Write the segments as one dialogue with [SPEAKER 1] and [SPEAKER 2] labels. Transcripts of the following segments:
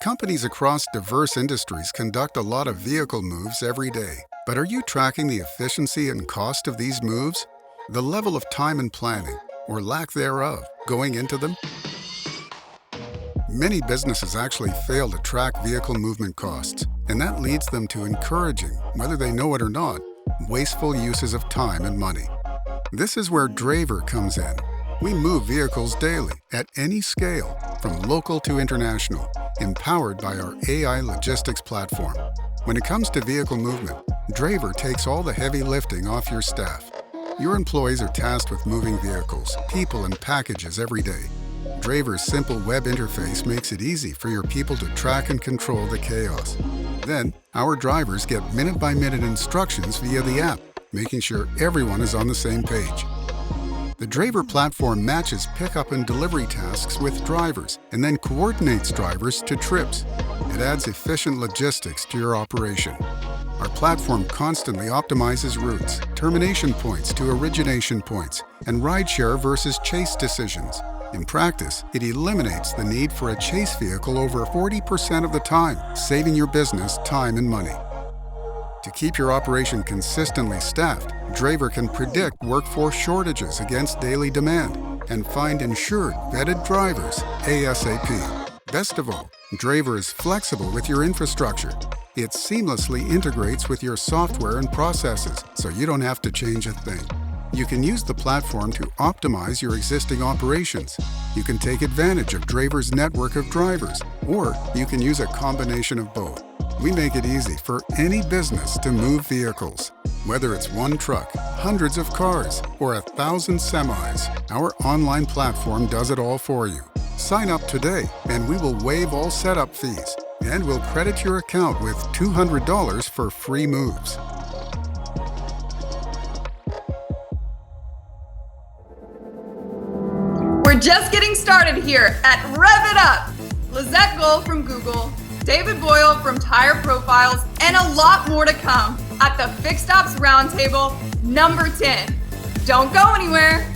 [SPEAKER 1] Companies across diverse industries conduct a lot of vehicle moves every day. But are you tracking the efficiency and cost of these moves? The level of time and planning, or lack thereof, going into them? Many businesses actually fail to track vehicle movement costs, and that leads them to encouraging, whether they know it or not, wasteful uses of time and money. This is where Draver comes in. We move vehicles daily, at any scale, from local to international, empowered by our AI logistics platform. When it comes to vehicle movement, Draver takes all the heavy lifting off your staff. Your employees are tasked with moving vehicles, people, and packages every day. Draver's simple web interface makes it easy for your people to track and control the chaos. Then, our drivers get minute-by-minute instructions via the app, making sure everyone is on the same page. The Draver platform matches pickup and delivery tasks with drivers and then coordinates drivers to trips. It adds efficient logistics to your operation. Our platform constantly optimizes routes, termination points to origination points, and rideshare versus chase decisions. In practice, it eliminates the need for a chase vehicle over 40% of the time, saving your business time and money. To keep your operation consistently staffed, Draver can predict workforce shortages against daily demand and find insured, vetted drivers ASAP. Best of all, Draver is flexible with your infrastructure. It seamlessly integrates with your software and processes, so you don't have to change a thing. You can use the platform to optimize your existing operations. You can take advantage of Draver's network of drivers, or you can use a combination of both. We make it easy for any business to move vehicles. Whether it's one truck, hundreds of cars, or 1,000 semis, our online platform does it all for you. Sign up today, and we will waive all setup fees, and we'll credit your account with $200 for free moves.
[SPEAKER 2] We're just getting started here at Rev It Up! Lizette Gold from Google, David Boyle from Tire Profiles, and a lot more to come at the Fixed Ops Roundtable number 10. Don't go anywhere.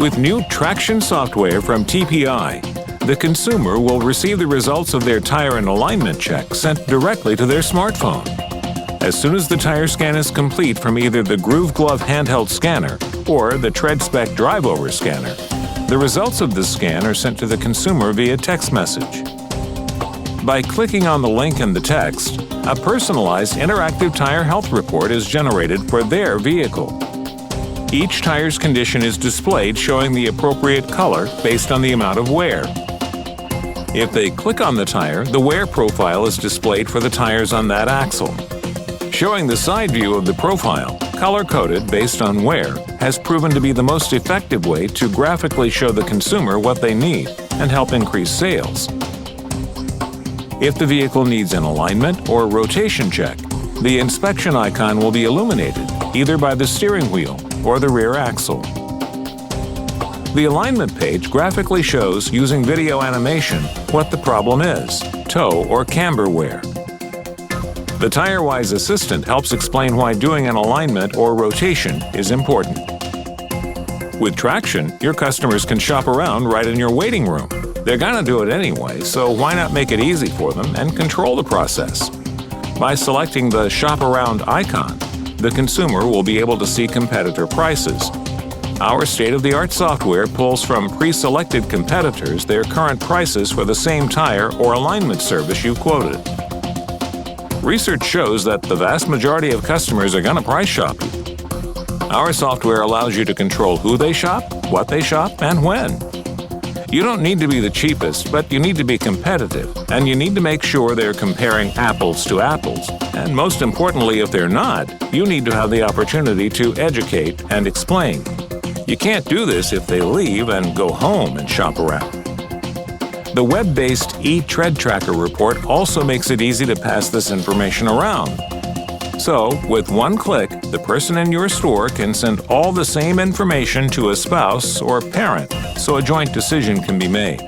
[SPEAKER 3] With new traction software from TPI, the consumer will receive the results of their tire and alignment check sent directly to their smartphone. As soon as the tire scan is complete from either the Groove Glove handheld scanner or the TreadSpec drive-over scanner, the results of the scan are sent to the consumer via text message. By clicking on the link in the text, a personalized interactive tire health report is generated for their vehicle. Each tire's condition is displayed showing the appropriate color based on the amount of wear. If they click on the tire, the wear profile is displayed for the tires on that axle. Showing the side view of the profile, color-coded based on wear, has proven to be the most effective way to graphically show the consumer what they need and help increase sales. If the vehicle needs an alignment or rotation check, the inspection icon will be illuminated either by the steering wheel or the rear axle. The alignment page graphically shows, using video animation, what the problem is: toe or camber wear. The TireWise assistant helps explain why doing an alignment or rotation is important. With Traction, your customers can shop around right in your waiting room. They're gonna do it anyway, so why not make it easy for them and control the process? By selecting the Shop Around icon, the consumer will be able to see competitor prices. Our state-of-the-art software pulls from pre-selected competitors their current prices for the same tire or alignment service you quoted. Research shows that the vast majority of customers are going to price shop you. Our software allows you to control who they shop, what they shop, and when. You don't need to be the cheapest, but you need to be competitive, and you need to make sure they're comparing apples to apples. And most importantly, if they're not, you need to have the opportunity to educate and explain. You can't do this if they leave and go home and shop around. The web-based e-Tread Tracker report also makes it easy to pass this information around. So, with one click, the person in your store can send all the same information to a spouse or parent, so a joint decision can be made.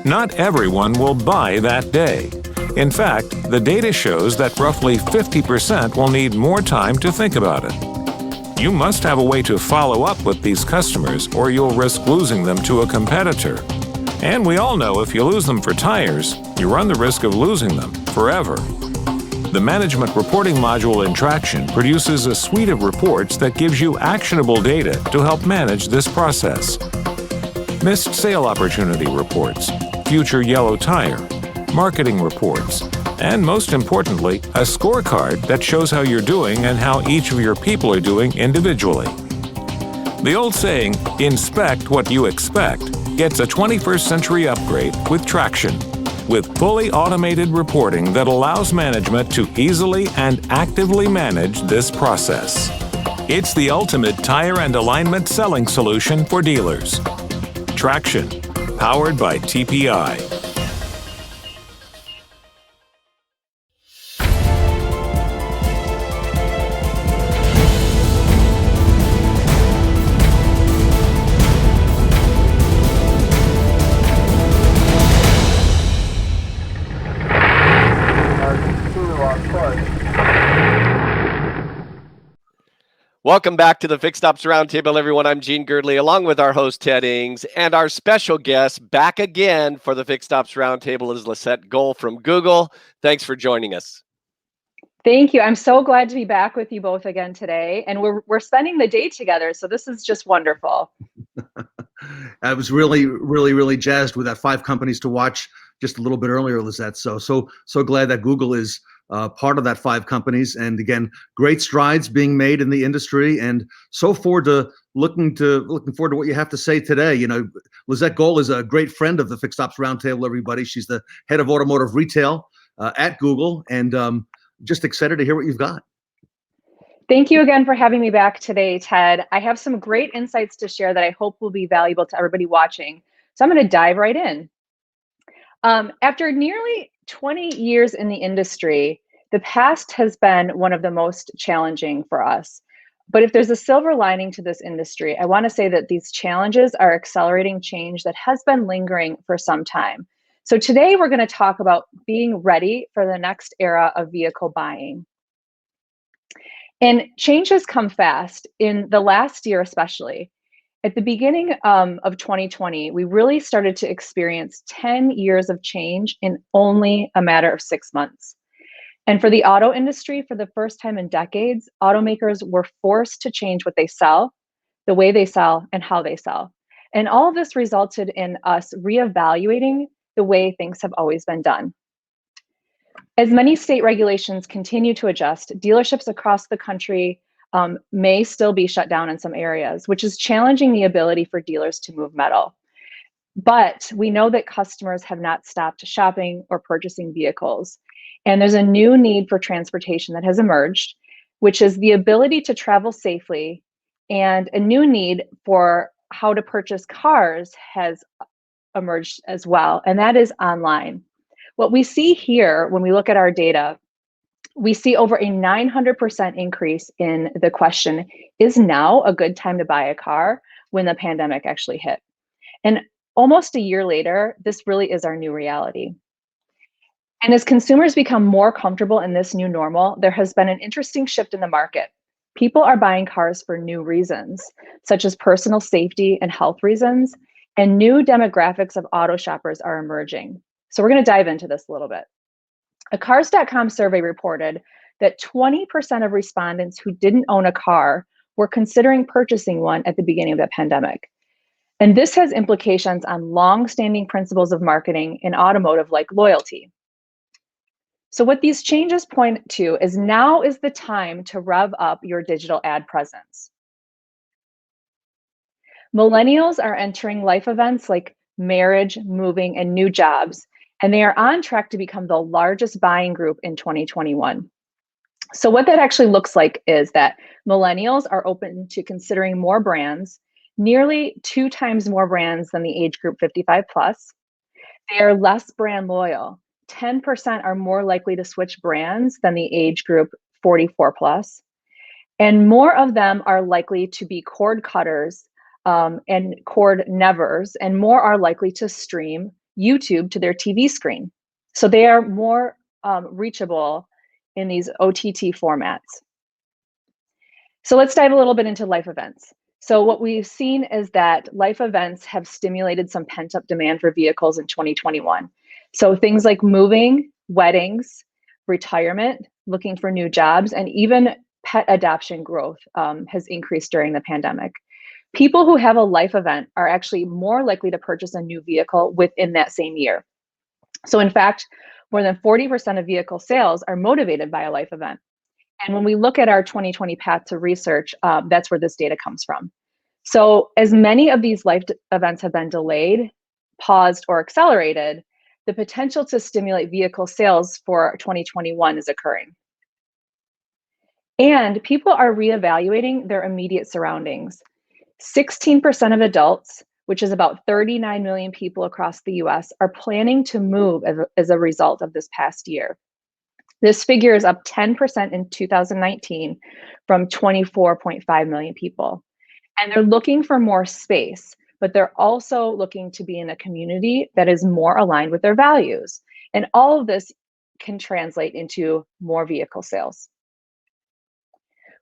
[SPEAKER 3] Not everyone will buy that day. In fact, the data shows that roughly 50% will need more time to think about it. You must have a way to follow up with these customers or you'll risk losing them to a competitor. And we all know if you lose them for tires, you run the risk of losing them forever. The Management Reporting module in Traction produces a suite of reports that gives you actionable data to help manage this process. Missed sale opportunity reports, future yellow tire, marketing reports, and most importantly, a scorecard that shows how you're doing and how each of your people are doing individually. The old saying, inspect what you expect, gets a 21st century upgrade with Traction, with fully automated reporting that allows management to easily and actively manage this process. It's the ultimate tire and alignment selling solution for dealers. Traction, powered by TPI.
[SPEAKER 4] Welcome back to the Fixed Ops Roundtable, everyone. I'm Gene Girdley, along with our host, Ted Ings, and our special guest back again for the Fixed Ops Roundtable is Lisette Gohl from Google. Thanks for joining us.
[SPEAKER 5] Thank you. I'm so glad to be back with you both again today. And we're spending the day together, so this is just wonderful.
[SPEAKER 6] I was really jazzed with that 5 companies to watch just a little bit earlier, Lisette. So glad that Google is part of that 5 companies. And again, great strides being made in the industry, and so forward to looking forward to what you have to say today. You know, Lisette Gohl is a great friend of the Fixed Ops Roundtable, everybody. She's the head of automotive retail at Google, and just excited to hear what you've got.
[SPEAKER 5] Thank you again for having me back today, Ted. I have some great insights to share that I hope will be valuable to everybody watching. So I'm going to dive right in. After nearly 20 years in the industry, the past has been one of the most challenging for us. But if there's a silver lining to this industry, I want to say that these challenges are accelerating change that has been lingering for some time. So today we're going to talk about being ready for the next era of vehicle buying. And change has come fast in the last year, especially. At the beginning of 2020, we really started to experience 10 years of change in only a matter of 6 months. And for the auto industry, for the first time in decades, automakers were forced to change what they sell, the way they sell, and how they sell. And all of this resulted in us reevaluating the way things have always been done. As many state regulations continue to adjust, dealerships across the country may still be shut down in some areas, which is challenging the ability for dealers to move metal. But we know that customers have not stopped shopping or purchasing vehicles. And there's a new need for transportation that has emerged, which is the ability to travel safely, and a new need for how to purchase cars has emerged as well, and that is online. What we see here when we look at our data, we see over a 900% increase in the question, is now a good time to buy a car, when the pandemic actually hit? And almost a year later, this really is our new reality. And as consumers become more comfortable in this new normal, there has been an interesting shift in the market. People are buying cars for new reasons, such as personal safety and health reasons, and new demographics of auto shoppers are emerging. So we're going to dive into this a little bit. A Cars.com survey reported that 20% of respondents who didn't own a car were considering purchasing one at the beginning of the pandemic. And this has implications on long-standing principles of marketing in automotive, like loyalty. So what these changes point to is now is the time to rev up your digital ad presence. Millennials are entering life events like marriage, moving, and new jobs, and they are on track to become the largest buying group in 2021. So what that actually looks like is that millennials are open to considering more brands, nearly 2 times more brands than the age group 55 plus. They are less brand loyal. 10% are more likely to switch brands than the age group 44 plus. And more of them are likely to be cord cutters and cord nevers, and more are likely to stream YouTube to their TV screen. So they are more reachable in these OTT formats. So let's dive a little bit into life events. So what we've seen is that life events have stimulated some pent-up demand for vehicles in 2021. So things like moving, weddings, retirement, looking for new jobs, and even pet adoption growth has increased during the pandemic. People who have a life event are actually more likely to purchase a new vehicle within that same year. So in fact, more than 40% of vehicle sales are motivated by a life event. And when we look at our 2020 Path to Research, that's where this data comes from. So as many of these life events have been delayed, paused, or accelerated, the potential to stimulate vehicle sales for 2021 is occurring. And people are reevaluating their immediate surroundings. 16% of adults, which is about 39 million people across the US, are planning to move as a result of this past year. This figure is up 10% in 2019 from 24.5 million people. And they're looking for more space, but they're also looking to be in a community that is more aligned with their values. And all of this can translate into more vehicle sales.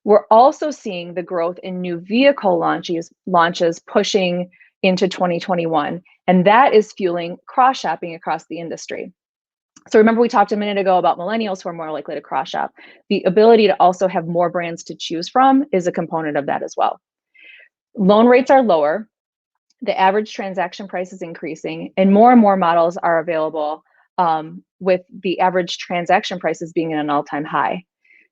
[SPEAKER 5] We're also seeing the growth in new vehicle launches pushing into 2021, and that is fueling cross-shopping across the industry. So remember, we talked a minute ago about millennials who are more likely to cross-shop. The ability to also have more brands to choose from is a component of that as well. Loan rates are lower, the average transaction price is increasing, and more models are available with the average transaction prices being at an all-time high.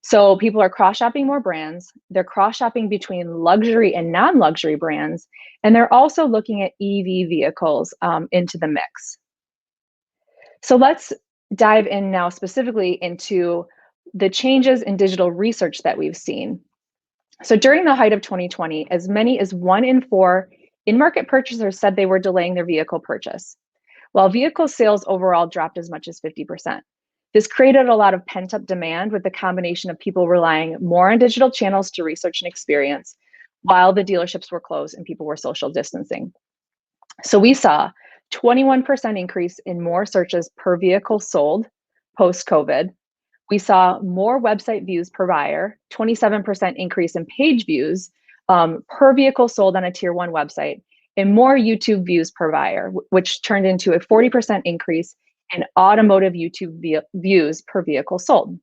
[SPEAKER 5] So people are cross-shopping more brands, they're cross-shopping between luxury and non-luxury brands, and they're also looking at EV vehicles into the mix. So let's dive in now specifically into the changes in digital research that we've seen. So during the height of 2020, as many as 1 in 4 in-market purchasers said they were delaying their vehicle purchase, while vehicle sales overall dropped as much as 50%. This created a lot of pent-up demand with the combination of people relying more on digital channels to research and experience, while the dealerships were closed and people were social distancing. So we saw 21% increase in more searches per vehicle sold post-COVID. We saw more website views per buyer, 27% increase in page views per vehicle sold on a tier 1 website, and more YouTube views per buyer, which turned into a 40% increase in automotive YouTube views per vehicle sold.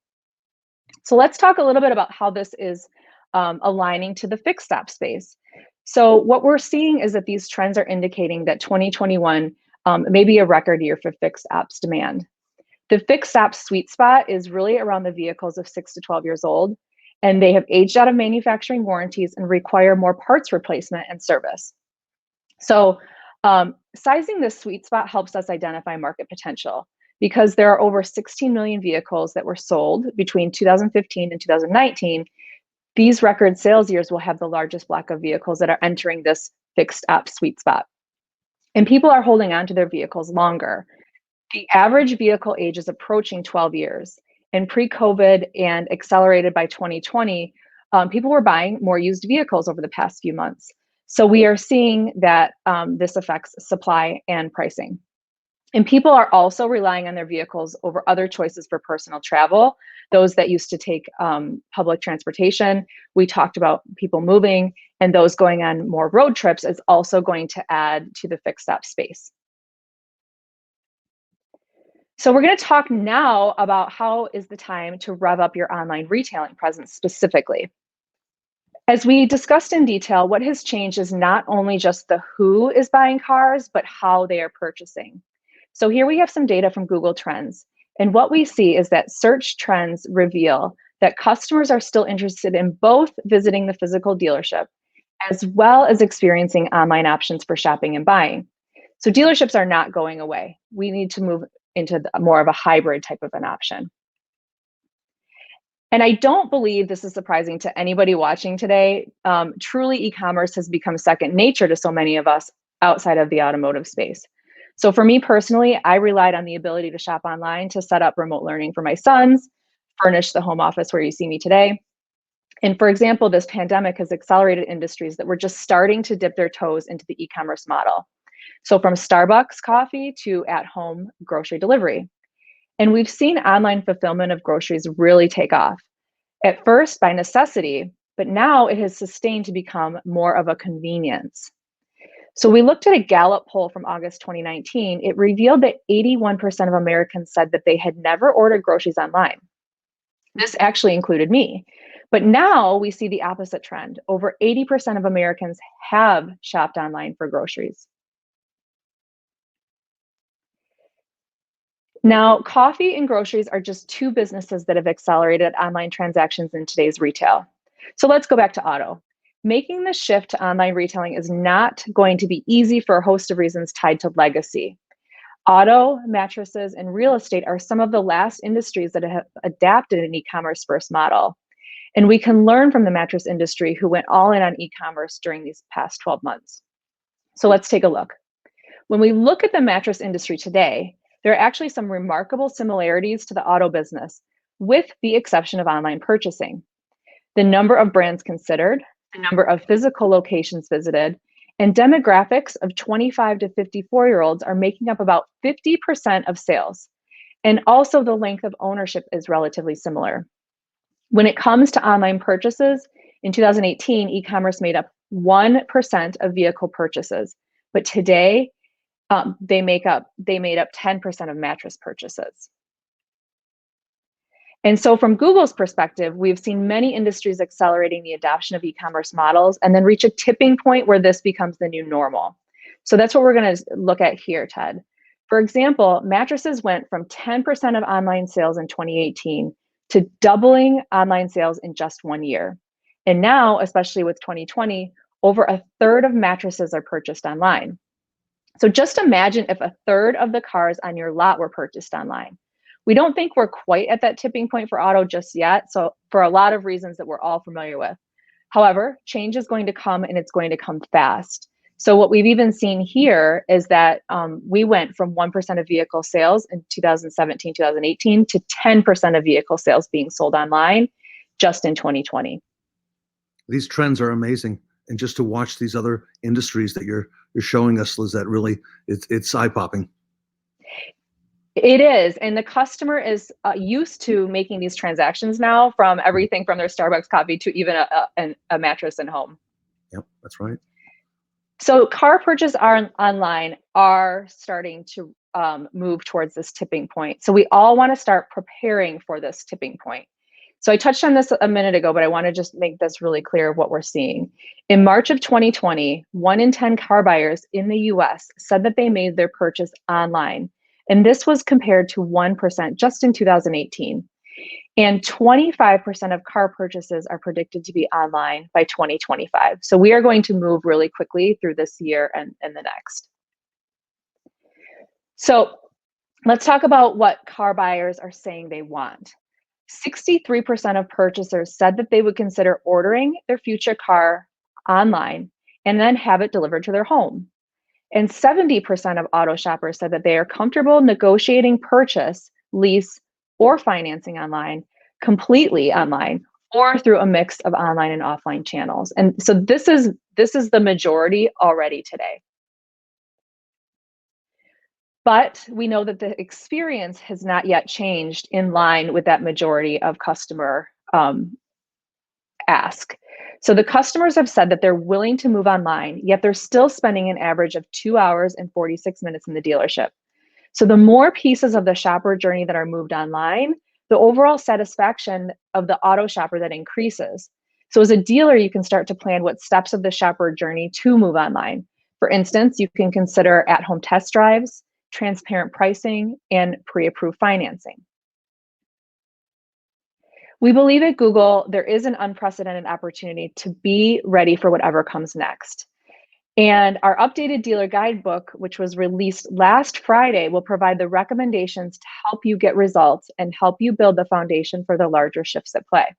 [SPEAKER 5] So let's talk a little bit about how this is aligning to the fixed op space. So what we're seeing is that these trends are indicating that 2021 may be a record year for fixed ops demand. The fixed ops sweet spot is really around the vehicles of 6 to 12 years old, and they have aged out of manufacturing warranties and require more parts replacement and service. So sizing this sweet spot helps us identify market potential because there are over 16 million vehicles that were sold between 2015 and 2019. These record sales years will have the largest block of vehicles that are entering this fixed ops sweet spot. And people are holding on to their vehicles longer. The average vehicle age is approaching 12 years. And pre-COVID and accelerated by 2020, people were buying more used vehicles over the past few months. So we are seeing that this affects supply and pricing. And people are also relying on their vehicles over other choices for personal travel, those that used to take public transportation. We talked about people moving, and those going on more road trips is also going to add to the fixed op space. So we're going to talk now about how is the time to rev up your online retailing presence specifically. As we discussed in detail, what has changed is not only just the who is buying cars, but how they are purchasing. So here we have some data from Google Trends. And what we see is that search trends reveal that customers are still interested in both visiting the physical dealership as well as experiencing online options for shopping and buying. So dealerships are not going away. We need to move into more of a hybrid type of an option. And I don't believe this is surprising to anybody watching today. Truly, e-commerce has become second nature to so many of us outside of the automotive space. So for me personally, I relied on the ability to shop online to set up remote learning for my sons, furnish the home office where you see me today. And for example, this pandemic has accelerated industries that were just starting to dip their toes into the e-commerce model. So from Starbucks coffee to at-home grocery delivery. And we've seen online fulfillment of groceries really take off. At first, by necessity, but now it has sustained to become more of a convenience. So we looked at a Gallup poll from August 2019. It revealed that 81% of Americans said that they had never ordered groceries online. This actually included me. But now we see the opposite trend. Over 80% of Americans have shopped online for groceries. Now, coffee and groceries are just two businesses that have accelerated online transactions in today's retail. So let's go back to auto. Making the shift to online retailing is not going to be easy for a host of reasons tied to legacy. Auto, mattresses, and real estate are some of the last industries that have adapted an e-commerce first model. And we can learn from the mattress industry who went all in on e-commerce during these past 12 months. So let's take a look. When we look at the mattress industry today, there are actually some remarkable similarities to the auto business, with the exception of online purchasing. The number of brands considered, the number of physical locations visited, and demographics of 25 to 54-year-olds are making up about 50% of sales. And also the length of ownership is relatively similar. When it comes to online purchases, in 2018, e-commerce made up 1% of vehicle purchases, but today they made up 10% of mattress purchases. And so from Google's perspective, we've seen many industries accelerating the adoption of e-commerce models and then reach a tipping point where this becomes the new normal. So that's what we're going to look at here, Ted. For example, mattresses went from 10% of online sales in 2018 to doubling online sales in just 1 year. And now, especially with 2020, over a third of mattresses are purchased online. So just imagine if a third of the cars on your lot were purchased online. We don't think we're quite at that tipping point for auto just yet, so for a lot of reasons that we're all familiar with. However, change is going to come, and it's going to come fast. So what we've even seen here is that we went from 1% of vehicle sales in 2017, 2018 to 10% of vehicle sales being sold online just in 2020.
[SPEAKER 6] These trends are amazing. And just to watch these other industries that you're showing us, Lizette, really, it's eye-popping.
[SPEAKER 5] It is, and the customer is used to making these transactions now, from everything from their Starbucks coffee to even a mattress in home.
[SPEAKER 6] Yep, that's right.
[SPEAKER 5] So car purchases online are starting to move towards this tipping point. So we all want to start preparing for this tipping point. So I touched on this a minute ago, but I want to just make this really clear of what we're seeing. In March of 2020, 1 in 10 car buyers in the US said that they made their purchase online. And this was compared to 1% just in 2018. And 25% of car purchases are predicted to be online by 2025. So we are going to move really quickly through this year and the next. So let's talk about what car buyers are saying they want. 63% of purchasers said that they would consider ordering their future car online and then have it delivered to their home. And 70% of auto shoppers said that they are comfortable negotiating purchase, lease, or financing online, completely online, or through a mix of online and offline channels. And so this is the majority already today. But we know that the experience has not yet changed in line with that majority of customer ask. So the customers have said that they're willing to move online, yet they're still spending an average of 2 hours and 46 minutes in the dealership. So the more pieces of the shopper journey that are moved online, the overall satisfaction of the auto shopper that increases. So as a dealer, you can start to plan what steps of the shopper journey to move online. For instance, you can consider at-home test drives, transparent pricing, and pre-approved financing. We believe at Google, there is an unprecedented opportunity to be ready for whatever comes next. And our updated dealer guidebook, which was released last Friday, will provide the recommendations to help you get results and help you build the foundation for the larger shifts at play.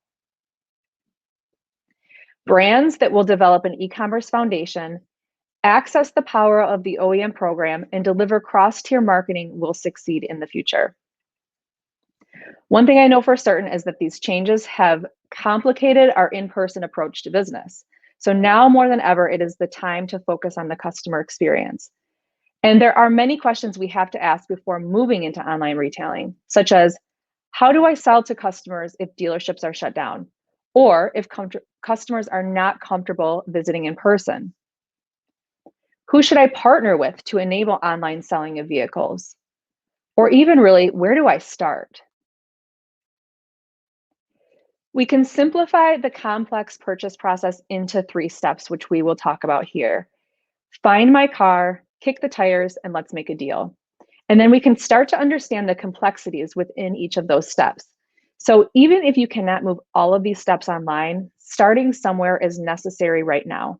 [SPEAKER 5] Brands that will develop an e-commerce foundation, access the power of the OEM program, and deliver cross-tier marketing will succeed in the future. One thing I know for certain is that these changes have complicated our in-person approach to business. So now more than ever, it is the time to focus on the customer experience. And there are many questions we have to ask before moving into online retailing, such as, how do I sell to customers if dealerships are shut down? or if customers are not comfortable visiting in person. Who should I partner with to enable online selling of vehicles? Or even really, where do I start? We can simplify the complex purchase process into 3 steps, which we will talk about here. Find my car, kick the tires, and let's make a deal. And then we can start to understand the complexities within each of those steps. So even if you cannot move all of these steps online, starting somewhere is necessary right now.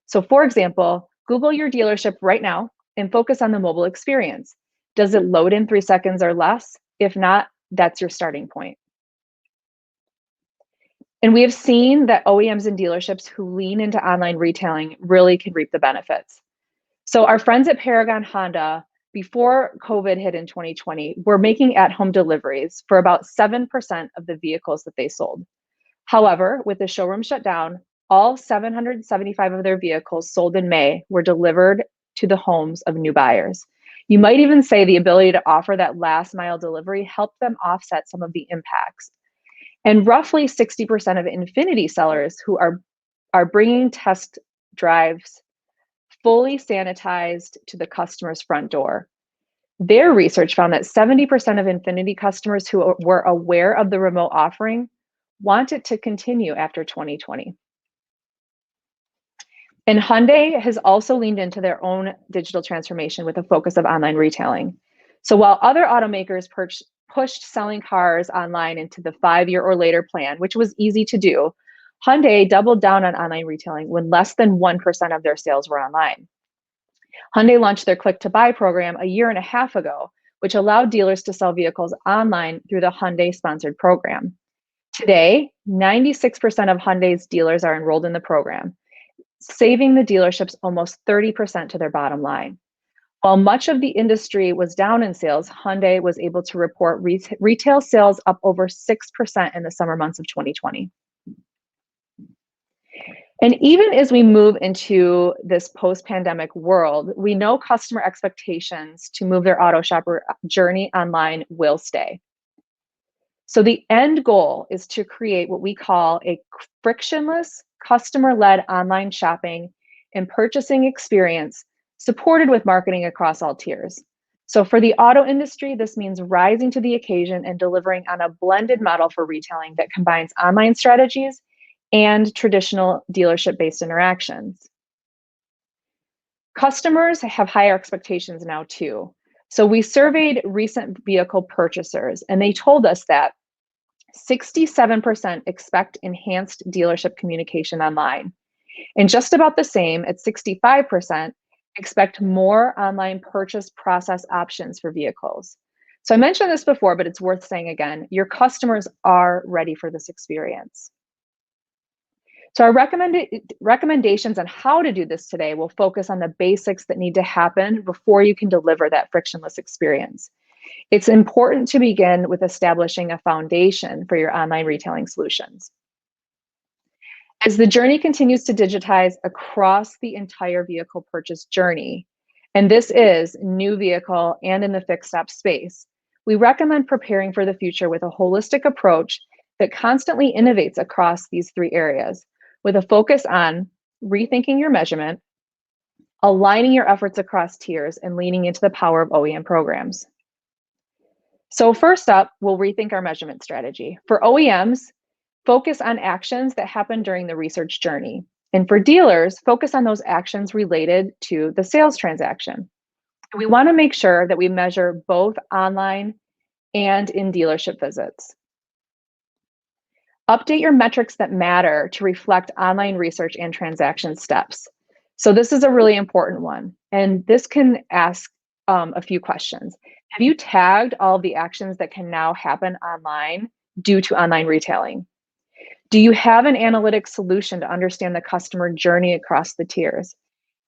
[SPEAKER 5] So for example, Google your dealership right now and focus on the mobile experience. Does it load in 3 seconds or less? If not, that's your starting point. And we have seen that OEMs and dealerships who lean into online retailing really can reap the benefits. So our friends at Paragon Honda, before COVID hit in 2020, were making at-home deliveries for about 7% of the vehicles that they sold. However, with the showroom shut down, all 775 of their vehicles sold in May were delivered to the homes of new buyers. You might even say the ability to offer that last mile delivery helped them offset some of the impacts. And roughly 60% of Infinity sellers who are bringing test drives fully sanitized to the customer's front door. Their research found that 70% of Infinity customers who were aware of the remote offering want it to continue after 2020. And Hyundai has also leaned into their own digital transformation with a focus of online retailing. So while other automakers pushed selling cars online into the 5-year or later plan, which was easy to do, Hyundai doubled down on online retailing when less than 1% of their sales were online. Hyundai launched their Click to Buy program a year and a half ago, which allowed dealers to sell vehicles online through the Hyundai sponsored program. Today, 96% of Hyundai's dealers are enrolled in the program, saving the dealerships almost 30% to their bottom line. While much of the industry was down in sales, Hyundai was able to report retail sales up over 6% in the summer months of 2020. And even as we move into this post-pandemic world, we know customer expectations to move their auto shopper journey online will stay. So the end goal is to create what we call a frictionless, customer-led online shopping and purchasing experience supported with marketing across all tiers. So for the auto industry, this means rising to the occasion and delivering on a blended model for retailing that combines online strategies and traditional dealership-based interactions. Customers have higher expectations now too. So we surveyed recent vehicle purchasers, and they told us that 67% expect enhanced dealership communication online. And just about the same at 65% expect more online purchase process options for vehicles. So I mentioned this before, but it's worth saying again, your customers are ready for this experience. So our recommendations on how to do this today will focus on the basics that need to happen before you can deliver that frictionless experience. It's important to begin with establishing a foundation for your online retailing solutions. As the journey continues to digitize across the entire vehicle purchase journey, and this is new vehicle and in the fixed stop space, we recommend preparing for the future with a holistic approach that constantly innovates across these 3 areas, with a focus on rethinking your measurement, aligning your efforts across tiers, and leaning into the power of OEM programs. So first up, we'll rethink our measurement strategy. For OEMs, focus on actions that happen during the research journey. And for dealers, focus on those actions related to the sales transaction. We want to make sure that we measure both online and in dealership visits. Update your metrics that matter to reflect online research and transaction steps. So this is a really important one. And this can ask a few questions. Have you tagged all of the actions that can now happen online due to online retailing? Do you have an analytic solution to understand the customer journey across the tiers?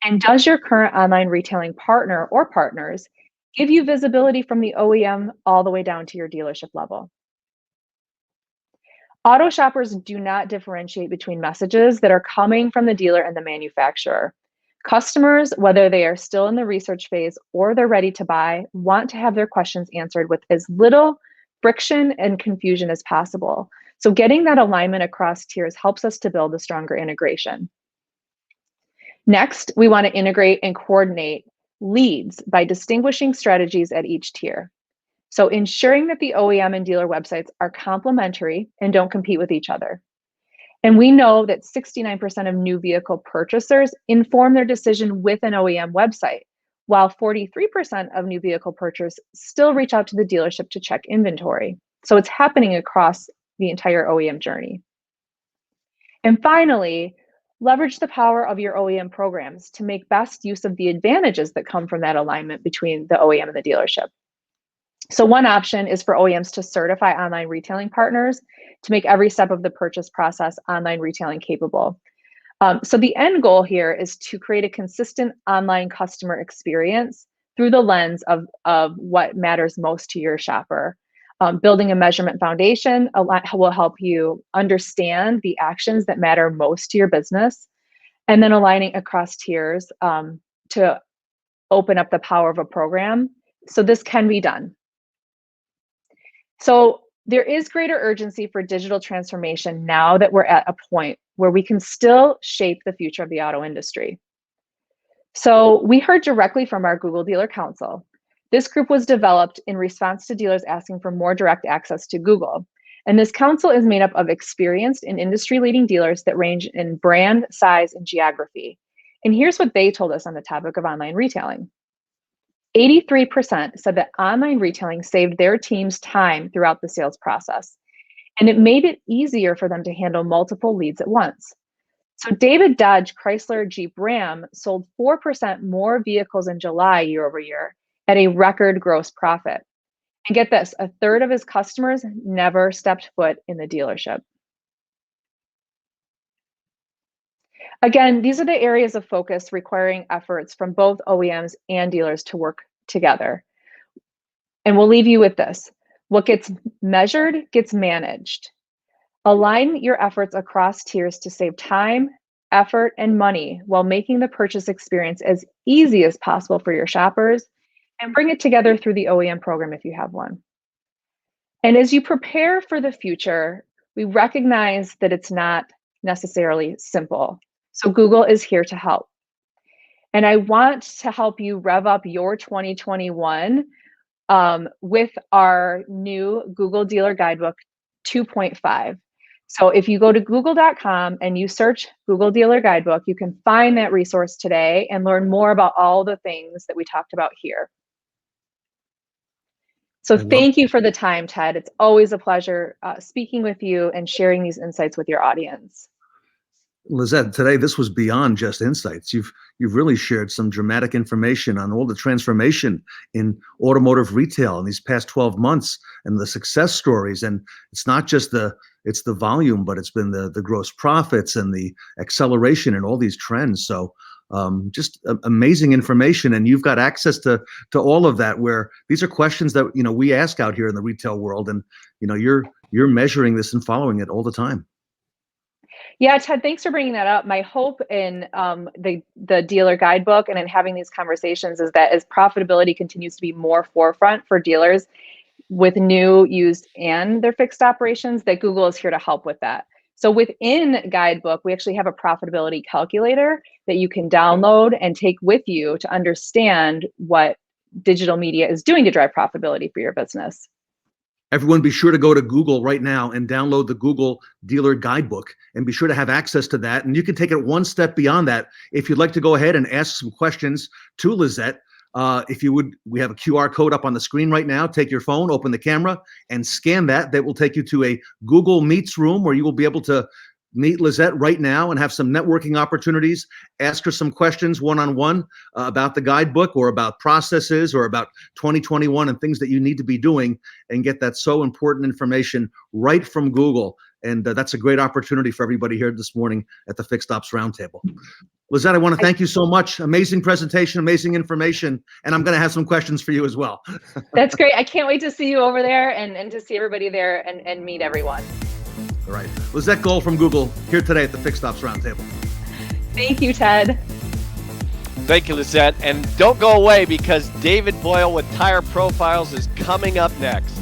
[SPEAKER 5] And does your current online retailing partner or partners give you visibility from the OEM all the way down to your dealership level? Auto shoppers do not differentiate between messages that are coming from the dealer and the manufacturer. Customers, whether they are still in the research phase or they're ready to buy, want to have their questions answered with as little friction and confusion as possible. So getting that alignment across tiers helps us to build a stronger integration. Next, we want to integrate and coordinate leads by distinguishing strategies at each tier. So ensuring that the OEM and dealer websites are complementary and don't compete with each other. And we know that 69% of new vehicle purchasers inform their decision with an OEM website, while 43% of new vehicle purchasers still reach out to the dealership to check inventory. So it's happening across the entire OEM journey. And finally, leverage the power of your OEM programs to make best use of the advantages that come from that alignment between the OEM and the dealership. So one option is for OEMs to certify online retailing partners to make every step of the purchase process online retailing capable. So the end goal here is to create a consistent online customer experience through the lens of what matters most to your shopper. Building a measurement foundation will help you understand the actions that matter most to your business, and then aligning across tiers to open up the power of a program. So this can be done. So there is greater urgency for digital transformation now that we're at a point where we can still shape the future of the auto industry. So we heard directly from our Google Dealer Council. This group was developed in response to dealers asking for more direct access to Google. And this council is made up of experienced and industry-leading dealers that range in brand, size, and geography. And here's what they told us on the topic of online retailing. 83% said that online retailing saved their team's time throughout the sales process, and it made it easier for them to handle multiple leads at once. So David Dodge Chrysler Jeep Ram sold 4% more vehicles in July year over year at a record gross profit. And get this, a third of his customers never stepped foot in the dealership. Again, these are the areas of focus requiring efforts from both OEMs and dealers to work together. And we'll leave you with this. What gets measured gets managed. Align your efforts across tiers to save time, effort, and money while making the purchase experience as easy as possible for your shoppers, and bring it together through the OEM program if you have one. And as you prepare for the future, we recognize that it's not necessarily simple. So Google is here to help. And I want to help you rev up your 2021 with our new Google Dealer Guidebook 2.5. So if you go to google.com and you search Google Dealer Guidebook, you can find that resource today and learn more about all the things that we talked about here. So thank you for the time, Ted. It's always a pleasure speaking with you and sharing these insights with your audience.
[SPEAKER 6] Lizette, today this was beyond just insights. You've really shared some dramatic information on all the transformation in automotive retail in these past 12 months and the success stories. And it's not just the volume, but it's been the gross profits and the acceleration and all these trends. So just amazing information, and you've got access to all of that. Where these are questions that we ask out here in the retail world, and you're measuring this and following it all the time.
[SPEAKER 5] Yeah, Ted, thanks for bringing that up. My hope in the dealer guidebook and in having these conversations is that as profitability continues to be more forefront for dealers with new, used, and their fixed operations, that Google is here to help with that. So within Guidebook, we actually have a profitability calculator that you can download and take with you to understand what digital media is doing to drive profitability for your business.
[SPEAKER 6] Everyone, be sure to go to Google right now and download the Google Dealer Guidebook, and be sure to have access to that. And you can take it one step beyond that. If you'd like to go ahead and ask some questions to Lizette, if you would, we have a QR code up on the screen right now. Take your phone, open the camera, and scan that. That will take you to a Google Meets room where you will be able to meet Lizette right now and have some networking opportunities. Ask her some questions one-on-one about the guidebook, or about processes, or about 2021 and things that you need to be doing, and get that so important information right from Google. And that's a great opportunity for everybody here this morning at the Fixed Ops Roundtable. Lizette, I want to thank you so much. Amazing presentation, amazing information, and I'm going to have some questions for you as well.
[SPEAKER 5] That's great. I can't wait to see you over there and to see everybody there and meet everyone.
[SPEAKER 6] All right. Lizette Gohl from Google here today at the Fixed Ops Roundtable.
[SPEAKER 5] Thank you, Ted.
[SPEAKER 4] Thank you, Lizette. And don't go away, because David Boyle with Tire Profiles is coming up next.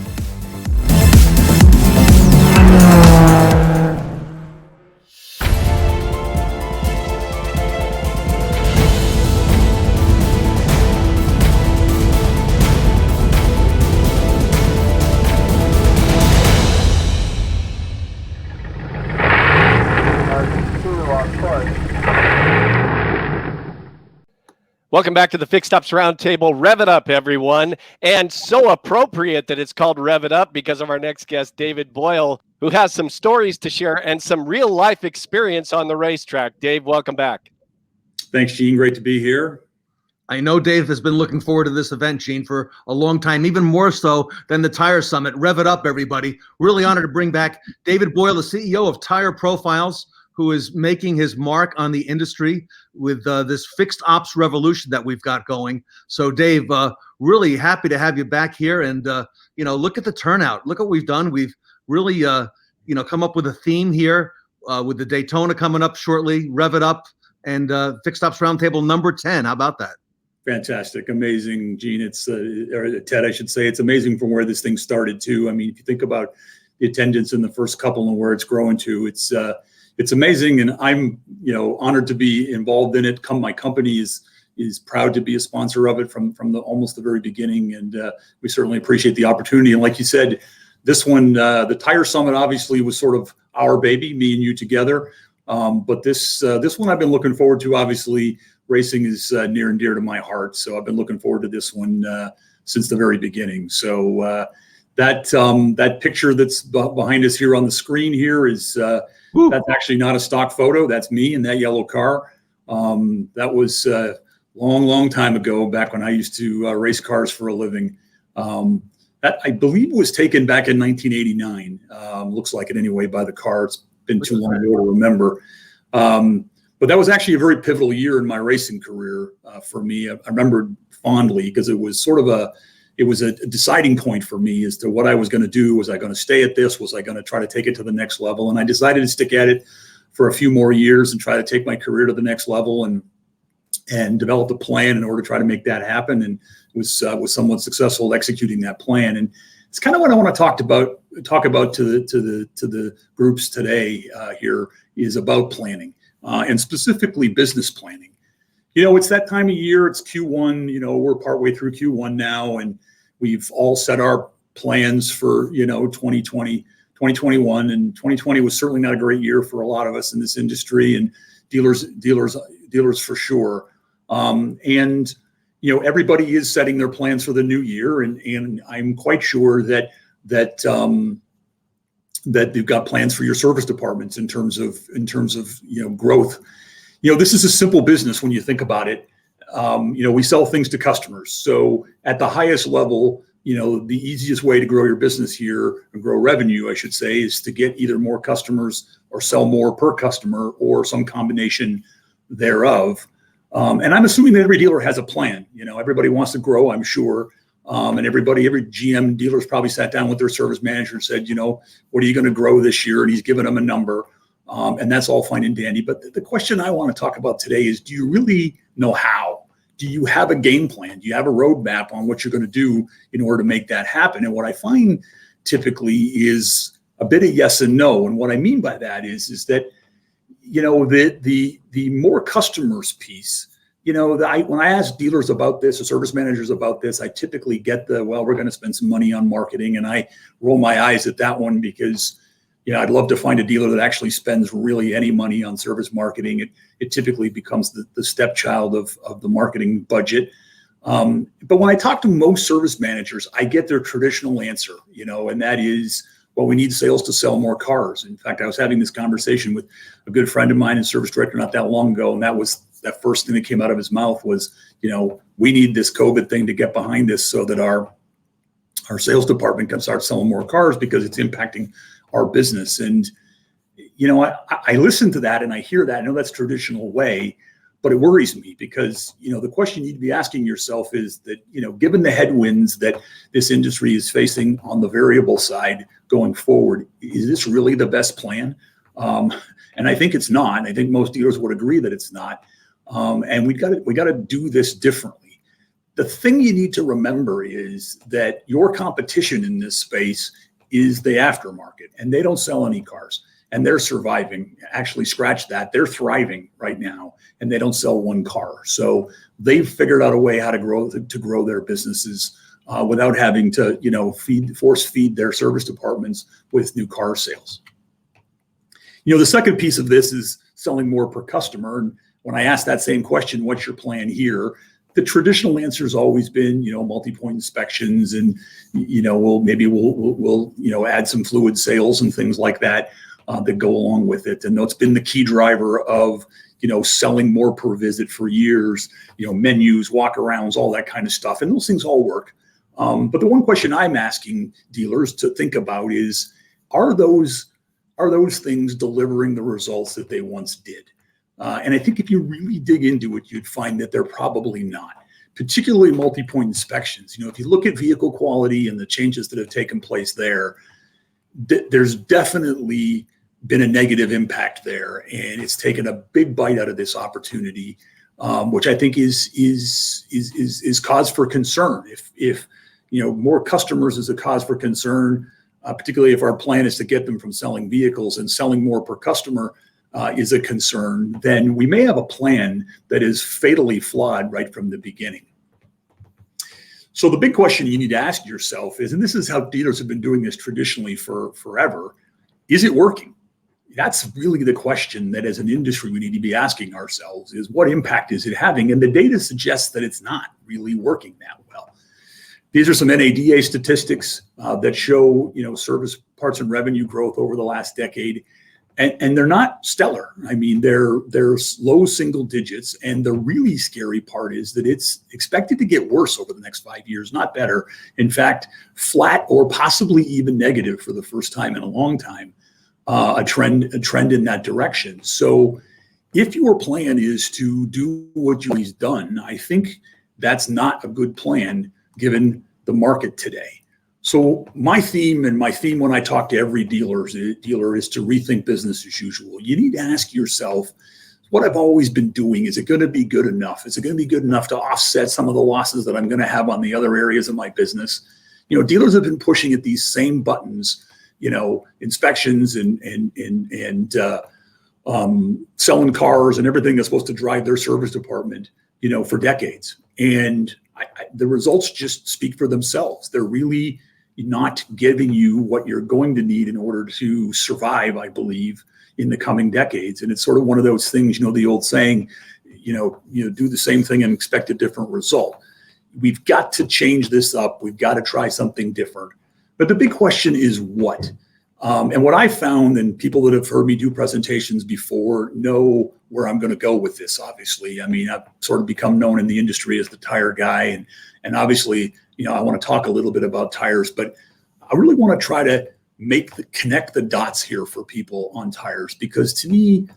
[SPEAKER 4] Welcome back to the Fixed Ops Roundtable. Rev it up, everyone. And so appropriate that it's called Rev it up because of our next guest, David Boyle, who has some stories to share and some real life experience on the racetrack. Dave, welcome back.
[SPEAKER 7] Thanks, Gene. Great to be here.
[SPEAKER 6] I know Dave has been looking forward to this event, Gene, for a long time, even more so than the Tire Summit. Rev it up, everybody. Really honored to bring back David Boyle, the CEO of Tire Profiles, who is making his mark on the industry with this fixed ops revolution that we've got going. So Dave, really happy to have you back here. And, look at the turnout. Look what we've done. We've really, come up with a theme here with the Daytona coming up shortly, Rev it up, and Fixed Ops Roundtable number 10. How about that?
[SPEAKER 7] Fantastic. Amazing, Gene. It's, or Ted, I should say, it's amazing from where this thing started too. I mean, if you think about the attendance in the first couple and where it's growing to, it's amazing, and I'm honored to be involved in it. My company is proud to be a sponsor of it from almost the very beginning, and we certainly appreciate the opportunity. And like you said, this one, the Tire Summit, obviously was sort of our baby, me and you together. But this one I've been looking forward to. Obviously, racing is near and dear to my heart, so I've been looking forward to this one since the very beginning. So that picture that's behind us here on the screen here is. That's actually not a stock photo. That's me in that yellow car. That was a long time ago, back when I used to race cars for a living. That I believe was taken back in 1989. Looks like it anyway by the car. It's been too long ago to remember. But that was actually a very pivotal year in my racing career for me. I remember fondly because it was sort of a deciding point for me as to what I was going to do. Was I going to stay at this? Was I going to try to take it to the next level? And I decided to stick at it for a few more years and try to take my career to the next level and develop a plan in order to try to make that happen. And was somewhat successful executing that plan. And it's kind of what I want to talk about to the groups today here is about planning and specifically business planning. It's that time of year. It's Q1. We're partway through Q1 now, and we've all set our plans for 2020, 2021, and 2020 was certainly not a great year for a lot of us in this industry and dealers for sure. And everybody is setting their plans for the new year, and I'm quite sure that they've got plans for your service departments in terms of growth. This is a simple business when you think about it. We sell things to customers. So at the highest level, the easiest way to grow your business here and grow revenue, I should say, is to get either more customers or sell more per customer or some combination thereof. And I'm assuming that every dealer has a plan. Everybody wants to grow, I'm sure. And every GM dealer's probably sat down with their service manager and said, what are you going to grow this year? And he's given them a number. And that's all fine and dandy. But the question I want to talk about today is, do you really know how? Do you have a game plan? Do you have a roadmap on what you're going to do in order to make that happen? And what I find typically is a bit of yes and no. And what I mean by that is that, the more customers piece, when I ask dealers about this or service managers about this, I typically get we're going to spend some money on marketing. And I roll my eyes at that one because I'd love to find a dealer that actually spends really any money on service marketing. It typically becomes the stepchild of the marketing budget. But when I talk to most service managers, I get their traditional answer, and that is, well, we need sales to sell more cars. In fact, I was having this conversation with a good friend of mine and service director not that long ago, and that first thing that came out of his mouth was, we need this COVID thing to get behind us so that our sales department can start selling more cars because it's impacting our business. And, I listen to that and I hear that. I know that's traditional way, but it worries me because, the question you need to be asking yourself is that, given the headwinds that this industry is facing on the variable side going forward, is this really the best plan? And I think it's not. I think most dealers would agree that it's not. And we got to do this differently. The thing you need to remember is that your competition in this space is the aftermarket, and they don't sell any cars, and they're surviving. Actually, scratch that. They're thriving right now, and they don't sell one car. So they've figured out a way how to grow their businesses without having to, force feed their service departments with new car sales. The second piece of this is selling more per customer. And when I ask that same question, what's your plan here? the traditional answer has always been, multi-point inspections, and we'll add some fluid sales and things like that that go along with it. And that's been the key driver of selling more per visit for years. Menus, walkarounds, all that kind of stuff, and those things all work. But the one question I'm asking dealers to think about is, are those things delivering the results that they once did? And I think if you really dig into it, you'd find that they're probably not, particularly multi-point inspections. If you look at vehicle quality and the changes that have taken place there, there's definitely been a negative impact there, and it's taken a big bite out of this opportunity, which I think is cause for concern. If more customers is a cause for concern, particularly if our plan is to get them from selling vehicles, and selling more per customer is a concern, then we may have a plan that is fatally flawed right from the beginning. So the big question you need to ask yourself is, and this is how dealers have been doing this traditionally for forever, is it working? That's really the question that as an industry we need to be asking ourselves, is what impact is it having? And the data suggests that it's not really working that well. These are some NADA statistics that show, service parts and revenue growth over the last decade. And they're not stellar. I mean, they're low single digits. And the really scary part is that it's expected to get worse over the next 5 years, not better. In fact, flat or possibly even negative for the first time in a long time, a trend in that direction. So if your plan is to do what you've done, I think that's not a good plan given the market today. So my theme when I talk to every dealer is to rethink business as usual. You need to ask yourself, what I've always been doing, is it going to be good enough? Is it going to be good enough to offset some of the losses that I'm going to have on the other areas of my business? Dealers have been pushing at these same buttons, inspections and selling cars and everything that's supposed to drive their service department, for decades. And the results just speak for themselves. They're really not giving you what you're going to need in order to survive, I believe, in the coming decades. And it's sort of one of those things, the old saying, do the same thing and expect a different result. We've got to change this up. We've got to try something different. But the big question is what? And what I found, and people that have heard me do presentations before know where I'm going to go with this, obviously. I mean, I've sort of become known in the industry as the tire guy. And obviously, I want to talk a little bit about tires, but I really want to try to connect the dots here for people on tires. Because to me,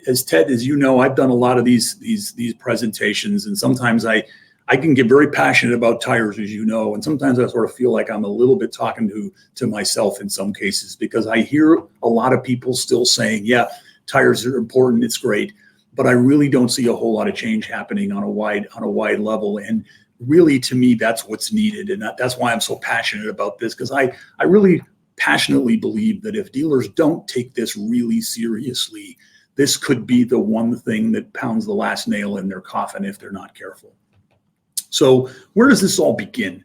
[SPEAKER 7] as Ted, as I've done a lot of these presentations, and sometimes I can get very passionate about tires, as and sometimes I sort of feel like I'm a little bit talking to myself in some cases, because I hear a lot of people still saying, yeah, tires are important, it's great, but I really don't see a whole lot of change happening on a wide level. And really, to me, that's what's needed. And that's why I'm so passionate about this, because I really passionately believe that if dealers don't take this really seriously, this could be the one thing that pounds the last nail in their coffin if they're not careful. So where does this all begin?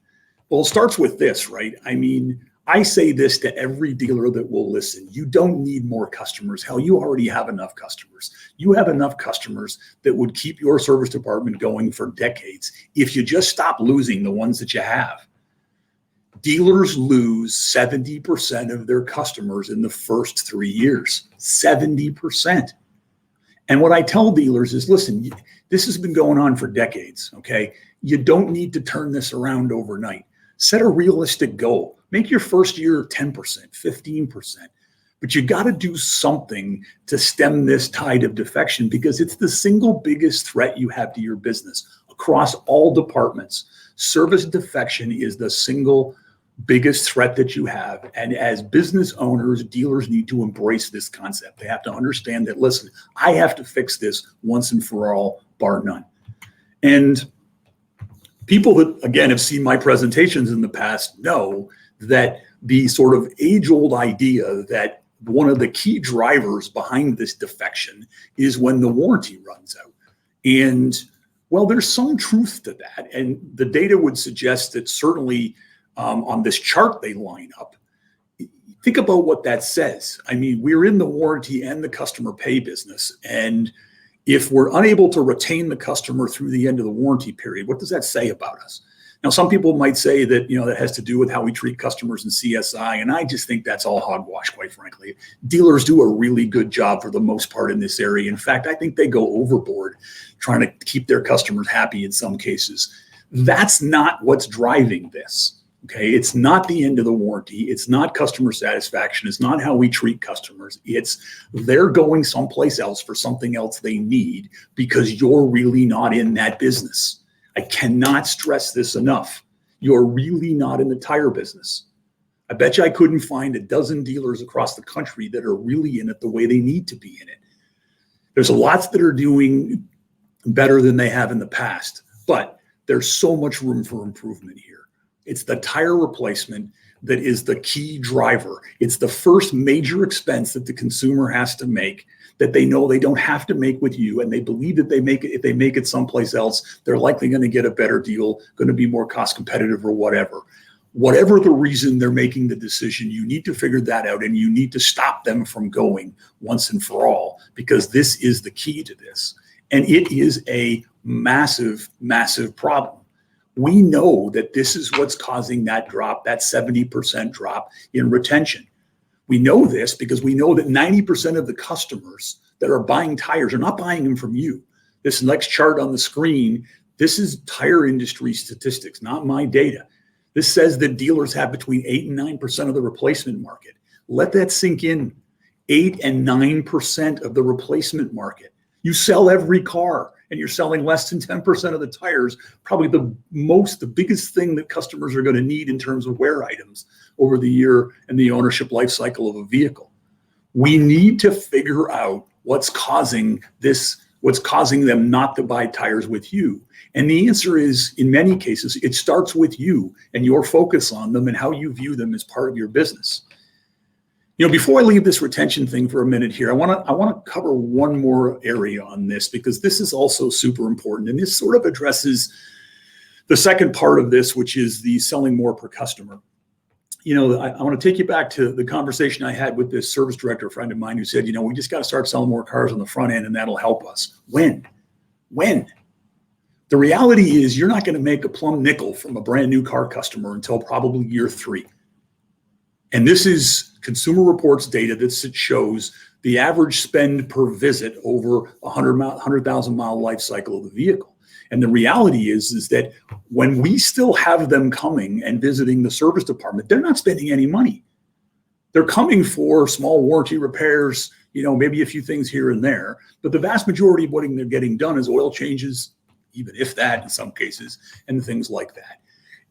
[SPEAKER 7] Well, it starts with this, right? I mean, I say this to every dealer that will listen. You don't need more customers. Hell, you already have enough customers. You have enough customers that would keep your service department going for decades if you just stop losing the ones that you have. Dealers lose 70% of their customers in the first 3 years. 70%. And what I tell dealers is, listen, this has been going on for decades, okay? You don't need to turn this around overnight. Set a realistic goal. Make your first year 10%, 15%. But you got to do something to stem this tide of defection, because it's the single biggest threat you have to your business across all departments. Service defection is the single biggest threat that you have. And as business owners, dealers need to embrace this concept. They have to understand that, listen, I have to fix this once and for all, bar none. And people that, again, have seen my presentations in the past know that the sort of age-old idea that one of the key drivers behind this defection is when the warranty runs out. And, well, there's some truth to that. And the data would suggest that certainly on this chart they line up. Think about what that says. I mean, we're in the warranty and the customer pay business. And If we're unable to retain the customer through the end of the warranty period, what does that say about us? Now, some people might say that, that has to do with how we treat customers in CSI, and I just think that's all hogwash, quite frankly. Dealers do a really good job for the most part in this area. In fact, I think they go overboard trying to keep their customers happy in some cases. That's not what's driving this. Okay, it's not the end of the warranty. It's not customer satisfaction. It's not how we treat customers. It's they're going someplace else for something else they need because you're really not in that business. I cannot stress this enough. You're really not in the tire business. I bet you I couldn't find a dozen dealers across the country that are really in it the way they need to be in it. There's lots that are doing better than they have in the past, but there's so much room for improvement here. It's the tire replacement that is the key driver. It's the first major expense that the consumer has to make that they know they don't have to make with you, and they believe that if they make it someplace else, they're likely going to get a better deal, going to be more cost competitive or whatever. Whatever the reason they're making the decision, you need to figure that out, and you need to stop them from going once and for all, because this is the key to this. And it is a massive, massive problem. We know that this is what's causing that drop, that 70% drop in retention. We know this because we know that 90% of the customers that are buying tires are not buying them from you. This next chart on the screen, this is tire industry statistics, not my data. This says that dealers have between 8 and 9% of the replacement market. Let that sink in. 8 and 9% of the replacement market. You sell every car and you're selling less than 10% of the tires, probably the biggest thing that customers are going to need in terms of wear items over the year and the ownership life cycle of a vehicle. We need to figure out what's causing this, what's causing them not to buy tires with you. And the answer is, in many cases, it starts with you and your focus on them and how you view them as part of your business. Before I leave this retention thing for a minute here, I want to cover one more area on this, because this is also super important. And this sort of addresses the second part of this, which is the selling more per customer. I want to take you back to the conversation I had with this service director friend of mine who said, we just got to start selling more cars on the front end and that'll help us. When? The reality is you're not going to make a plumb nickel from a brand new car customer until probably year 3. And this is Consumer Reports data that shows the average spend per visit over 100,000 mile life cycle of the vehicle. And the reality is that when we still have them coming and visiting the service department, they're not spending any money. They're coming for small warranty repairs, maybe a few things here and there, but the vast majority of what they're getting done is oil changes, even if that in some cases, and things like that.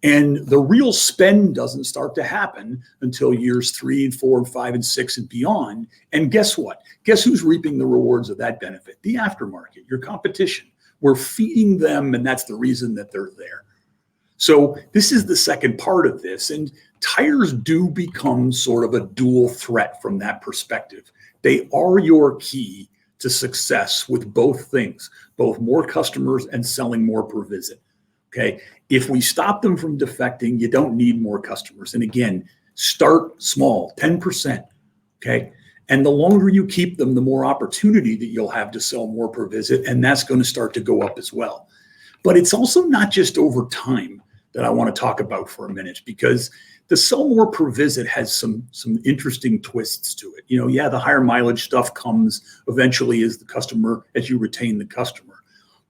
[SPEAKER 7] And the real spend doesn't start to happen until years 3 and 4 and 5 and 6 and beyond. And guess what? Guess who's reaping the rewards of that benefit? The aftermarket, your competition. We're feeding them, and that's the reason that they're there. So this is the second part of this. And tires do become sort of a dual threat from that perspective. They are your key to success with both things, both more customers and selling more per visit. Okay. If we stop them from defecting, you don't need more customers. And again, start small, 10%. Okay. And the longer you keep them, the more opportunity that you'll have to sell more per visit. And that's going to start to go up as well. But it's also not just over time that I want to talk about for a minute, because the sell more per visit has some interesting twists to it. The higher mileage stuff comes eventually as you retain the customer.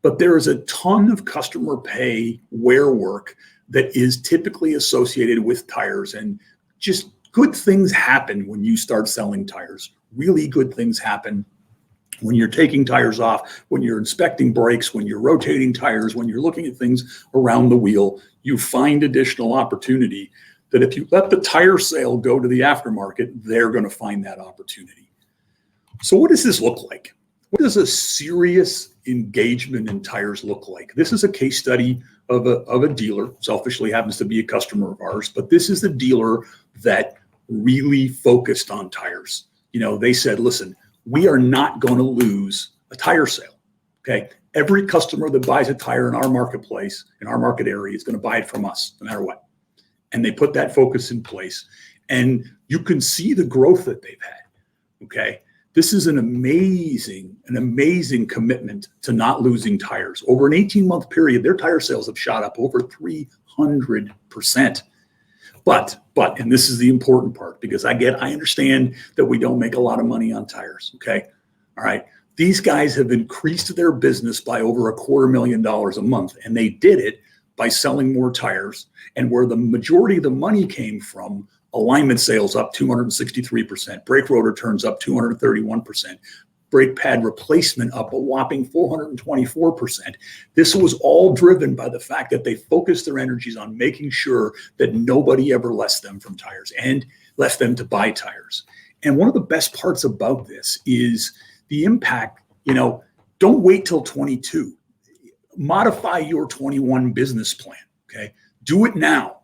[SPEAKER 7] But there is a ton of customer pay wear work that is typically associated with tires, and just good things happen when you start selling tires. Really good things happen when you're taking tires off, when you're inspecting brakes, when you're rotating tires, when you're looking at things around the wheel. You find additional opportunity that if you let the tire sale go to the aftermarket, they're going to find that opportunity. So what does this look like? What does a serious engagement in tires look like? This is a case study of a dealer, selfishly happens to be a customer of ours, but this is the dealer that really focused on tires. They said, listen, we are not going to lose a tire sale. Okay. Every customer that buys a tire in our marketplace, in our market area, is going to buy it from us no matter what. And they put that focus in place, and you can see the growth that they've had. Okay. This is an amazing commitment to not losing tires. Over an 18-month period, their tire sales have shot up over 300%. But, and this is the important part, because I understand that we don't make a lot of money on tires, okay? All right. These guys have increased their business by over $250,000 a month, and they did it by selling more tires. And where the majority of the money came from, alignment sales up 263%, brake rotor turns up 231%, brake pad replacement up a whopping 424%. This was all driven by the fact that they focused their energies on making sure that nobody ever left them from tires and left them to buy tires. And one of the best parts about this is the impact. Don't wait till 22. Modify your 21 business plan, okay? Do it now,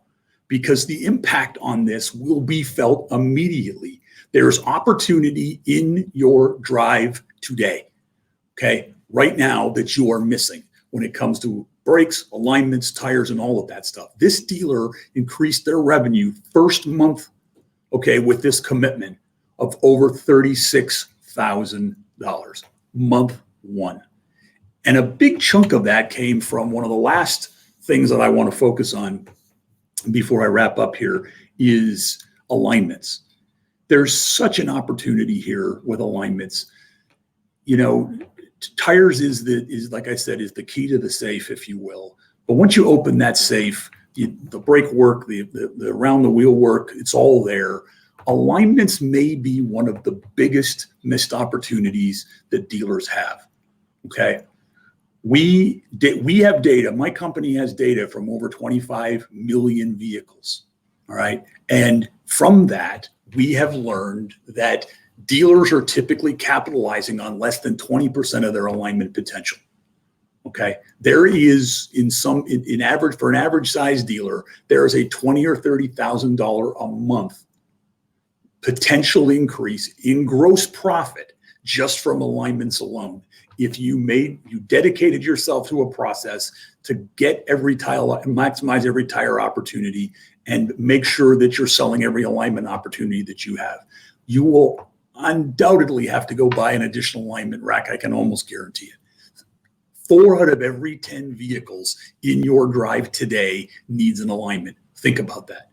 [SPEAKER 7] because the impact on this will be felt immediately. There's opportunity in your drive today, okay, right now, that you are missing when it comes to brakes, alignments, tires, and all of that stuff. This dealer increased their revenue first month, okay, with this commitment of over $36,000, month one. And a big chunk of that came from one of the last things that I want to focus on before I wrap up here is alignments. There's such an opportunity here with alignments. Tires is like I said, is the key to the safe, if you will. But once you open that safe, the brake work, the around the wheel work, it's all there. Alignments may be one of the biggest missed opportunities that dealers have. Okay. We have data. My company has data from over 25 million vehicles. All right. And from that, we have learned that dealers are typically capitalizing on less than 20% of their alignment potential. Okay. There is in average, for an average size dealer, there is a $20,000 or $30,000 a month potential increase in gross profit just from alignments alone. If you dedicated yourself to a process to get every tile, maximize every tire opportunity, and make sure that you're selling every alignment opportunity that you have, you will undoubtedly have to go buy an additional alignment rack. I can almost guarantee it. 4 out of every 10 vehicles in your drive today needs an alignment. Think about that.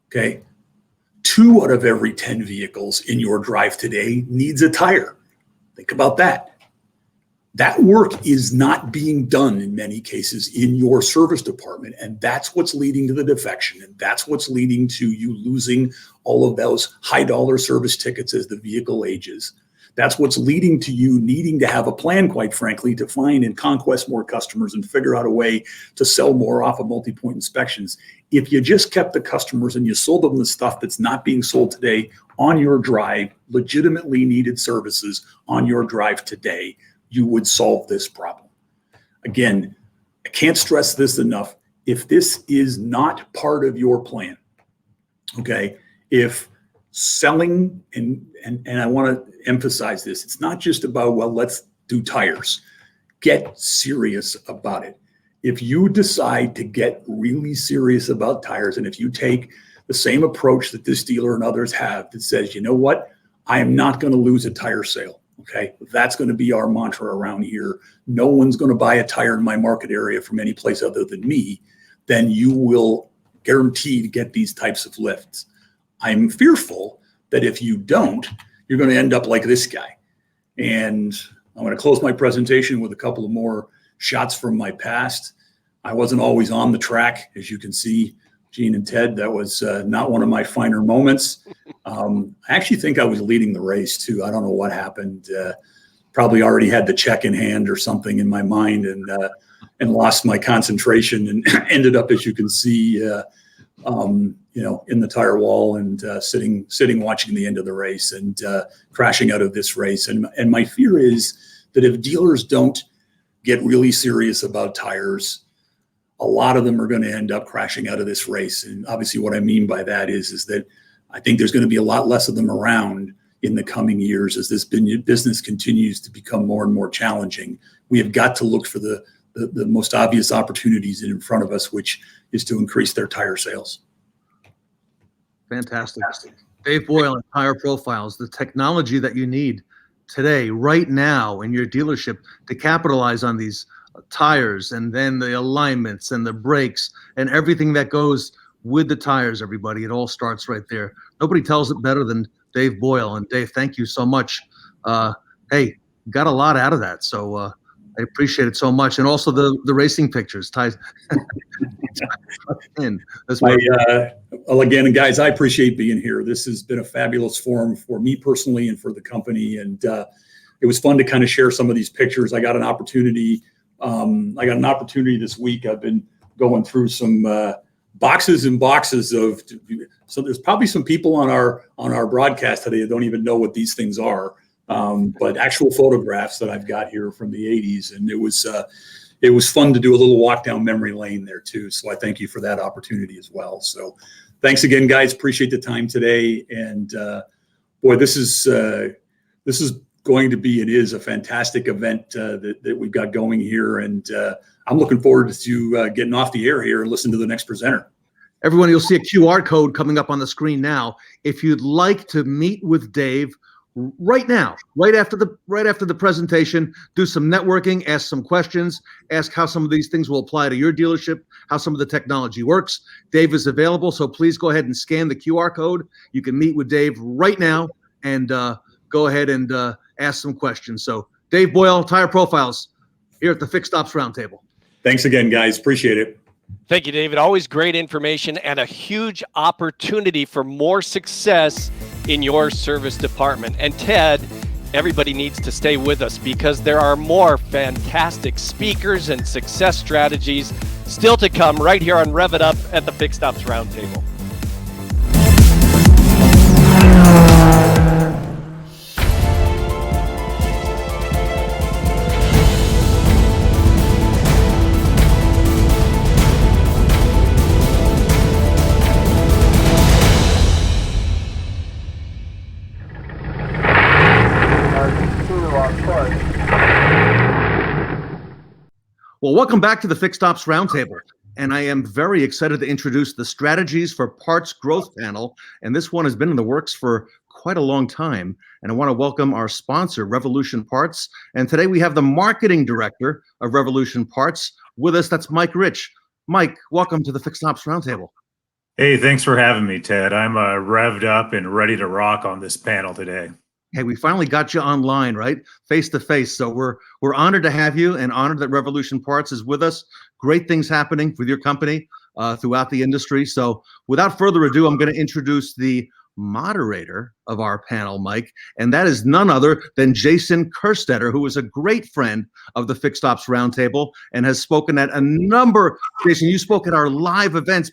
[SPEAKER 7] Okay. 2 out of every 10 vehicles in your drive today needs a tire. Think about that. That work is not being done in many cases in your service department. And that's what's leading to the defection. And that's what's leading to you losing all of those high dollar service tickets as the vehicle ages. That's what's leading to you needing to have a plan, quite frankly, to find and conquest more customers and figure out a way to sell more off of multi-point inspections. If you just kept the customers and you sold them the stuff that's not being sold today on your drive, legitimately needed services on your drive today, you would solve this problem. Again, I can't stress this enough. If this is not part of your plan, okay, if selling, and I want to emphasize this, it's not just about, well, let's do tires. Get serious about it. If you decide to get really serious about tires, and if you take the same approach that this dealer and others have that says, you know what, I am not going to lose a tire sale. Okay, that's going to be our mantra around here. No one's going to buy a tire in my market area from any place other than me. Then you will guarantee to get these types of lifts. I'm fearful that if you don't, you're going to end up like this guy. And I'm going to close my presentation with a couple of more shots from my past. I wasn't always on the track, as you can see, Gene and Ted. That was not one of my finer moments. I actually think I was leading the race too. I don't know what happened. Probably already had the check in hand or something in my mind, and lost my concentration and ended up, as you can see, in the tire wall and sitting watching the end of the race and crashing out of this race. And my fear is that if dealers don't get really serious about tires, a lot of them are going to end up crashing out of this race. And obviously what I mean by that is that I think there's going to be a lot less of them around in the coming years as this business continues to become more and more challenging. We have got to look for the most obvious opportunities in front of us, which is to increase their tire sales.
[SPEAKER 6] Fantastic. Dave Boyle and Tire Profiles, the technology that you need today, right now in your dealership to capitalize on these tires and then the alignments and the brakes and everything that goes with the tires, everybody. It all starts right there. Nobody tells it better than Dave Boyle. And Dave, thank you so much. Hey, got a lot out of that. So I appreciate it so much. And also the racing pictures. Ties.
[SPEAKER 7] Well, again, guys, I appreciate being here. This has been a fabulous forum for me personally and for the company. And it was fun to kind of share some of these pictures. I got an opportunity this week. I've been going through some boxes and boxes of, so there's probably some people on our broadcast today that don't even know what these things are, but actual photographs that I've got here from the 80s. And it was fun to do a little walk down memory lane there too. So I thank you for that opportunity as well. So thanks again, guys. Appreciate the time today. And boy, this is going to be, it is a fantastic event that we've got going here. And I'm looking forward to getting off the air here and listen to the next presenter.
[SPEAKER 6] Everyone, you'll see a QR code coming up on the screen now. If you'd like to meet with Dave right now, right after the presentation, do some networking, ask some questions, ask how some of these things will apply to your dealership, how some of the technology works. Dave is available, so please go ahead and scan the QR code. You can meet with Dave right now and go ahead and ask some questions. So Dave Boyle, Tire Profiles, here at the Fixed Ops Roundtable.
[SPEAKER 7] Thanks again, guys. Appreciate it.
[SPEAKER 4] Thank you, David. Always great information and a huge opportunity for more success in your service department. And Ted, everybody needs to stay with us because there are more fantastic speakers and success strategies still to come right here on Rev It Up at the Fixed Ops Roundtable.
[SPEAKER 6] Well, welcome back to the Fixed Ops Roundtable. And I am very excited to introduce the Strategies for Parts Growth panel. And this one has been in the works for quite a long time. And I want to welcome our sponsor, Revolution Parts. And today we have the marketing director of Revolution Parts with us. That's Mike Rich. Mike, welcome to the Fixed Ops Roundtable.
[SPEAKER 8] Hey, thanks for having me, Ted. I'm revved up and ready to rock on this panel today.
[SPEAKER 6] Hey, we finally got you online, right? Face to face. So we're honored to have you and honored that Revolution Parts is with us. Great things happening with your company throughout the industry. So without further ado, I'm going to introduce the moderator of our panel, Mike, and that is none other than Jason Kerstetter, who is a great friend of the Fixed Ops Roundtable and has spoken at a number. Jason, you spoke at our live events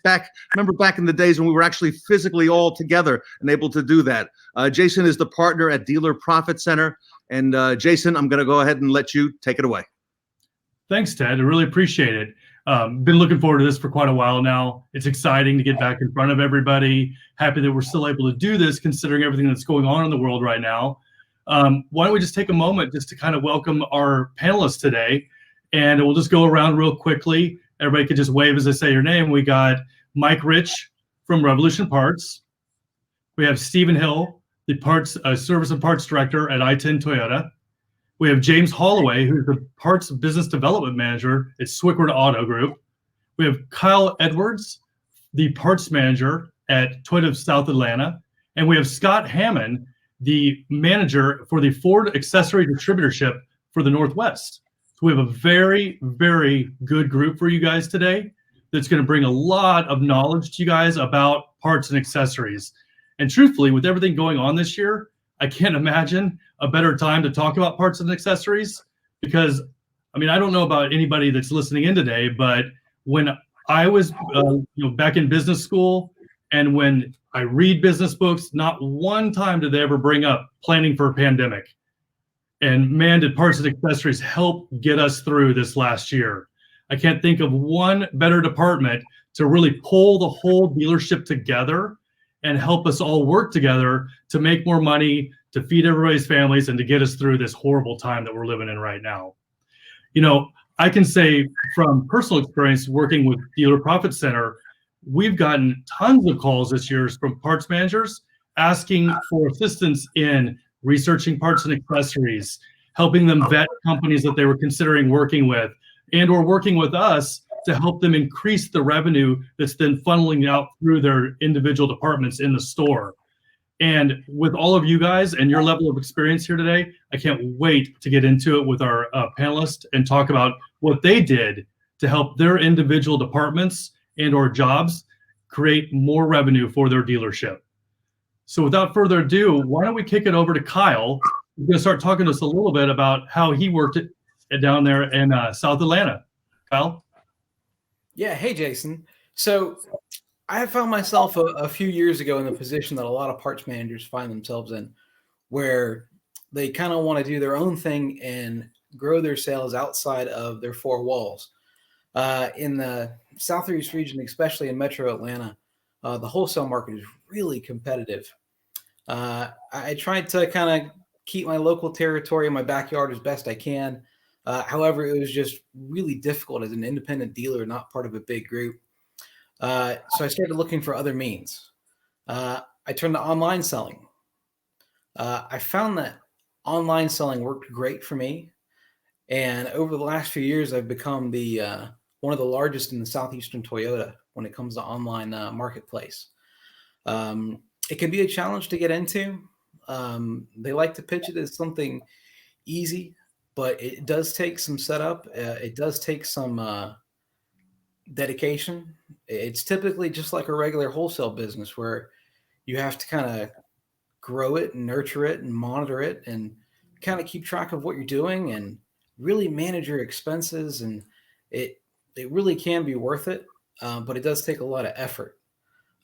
[SPEAKER 6] remember back in the days when we were actually physically all together and able to do that. Jason is the partner at Dealer Profit Center. And Jason, I'm going to go ahead and let you take it away.
[SPEAKER 9] Thanks, Ted. I really appreciate it. Been looking forward to this for quite a while now. It's exciting to get back in front of everybody. Happy that we're still able to do this considering everything that's going on in the world right now. Why don't we just take a moment just to kind of welcome our panelists today, and we'll just go around real quickly. Everybody could just wave as I say your name. We got Mike Rich from Revolution Parts. We have Stephen Hill, the Service and Parts Director at I-10 Toyota. We have James Holloway, who's the Parts Business Development Manager at Swickard Auto Group. We have Kyle Edwards, the Parts Manager at Toyota of South Atlanta. And we have Scott Hammond, the Manager for the Ford Accessory Distributorship for the Northwest. So we have a very, very good group for you guys today that's going to bring a lot of knowledge to you guys about parts and accessories. And truthfully, with everything going on this year, I can't imagine a better time to talk about parts and accessories because, I mean, I don't know about anybody that's listening in today, but when I was back in business school and when I read business books, not one time did they ever bring up planning for a pandemic. And man, did parts and accessories help get us through this last year. I can't think of one better department to really pull the whole dealership together and help us all work together to make more money, to feed everybody's families, and to get us through this horrible time that we're living in right now. You know, I can say from personal experience working with Dealer Profit Center, we've gotten tons of calls this year from parts managers asking for assistance in researching parts and accessories, helping them vet companies that they were considering working with, and or working with us to help them increase the revenue that's then funneling out through their individual departments in the store. And with all of you guys and your level of experience here today, I can't wait to get into it with our panelists and talk about what they did to help their individual departments and or jobs create more revenue for their dealership. So without further ado, why don't we kick it over to Kyle? He's going to start talking to us a little bit about how he worked it down there in South Atlanta. Kyle?
[SPEAKER 10] Yeah, hey, Jason. So I found myself a few years ago in the position that a lot of parts managers find themselves in, where they kind of want to do their own thing and grow their sales outside of their four walls. In the Southeast region, especially in Metro Atlanta, the wholesale market is really competitive. I tried to kind of keep my local territory in my backyard as best I can. However, it was just really difficult as an independent dealer, not part of a big group. So I started looking for other means. I turned to online selling. I found that online selling worked great for me. And over the last few years, I've become the one of the largest in the Southeastern Toyota when it comes to online marketplace. It can be a challenge to get into. They like to pitch it as something easy, but it does take some setup. It does take some dedication. It's typically just like a regular wholesale business where you have to kind of grow it and nurture it and monitor it and kind of keep track of what you're doing and really manage your expenses. And it really can be worth it, but it does take a lot of effort.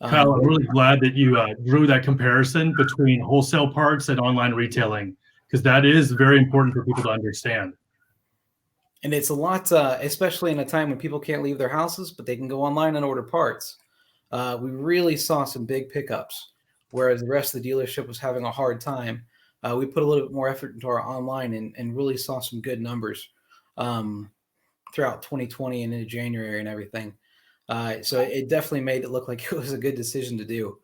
[SPEAKER 9] Kyle, I'm really glad that you drew that comparison between wholesale parts and online retailing, because that is very important for people to understand.
[SPEAKER 10] And it's a lot, especially in a time when people can't leave their houses, but they can go online and order parts. We really saw some big pickups, whereas the rest of the dealership was having a hard time. We put a little bit more effort into our online and really saw some good numbers throughout 2020 and into January and everything. So it definitely made it look like it was a good decision to do.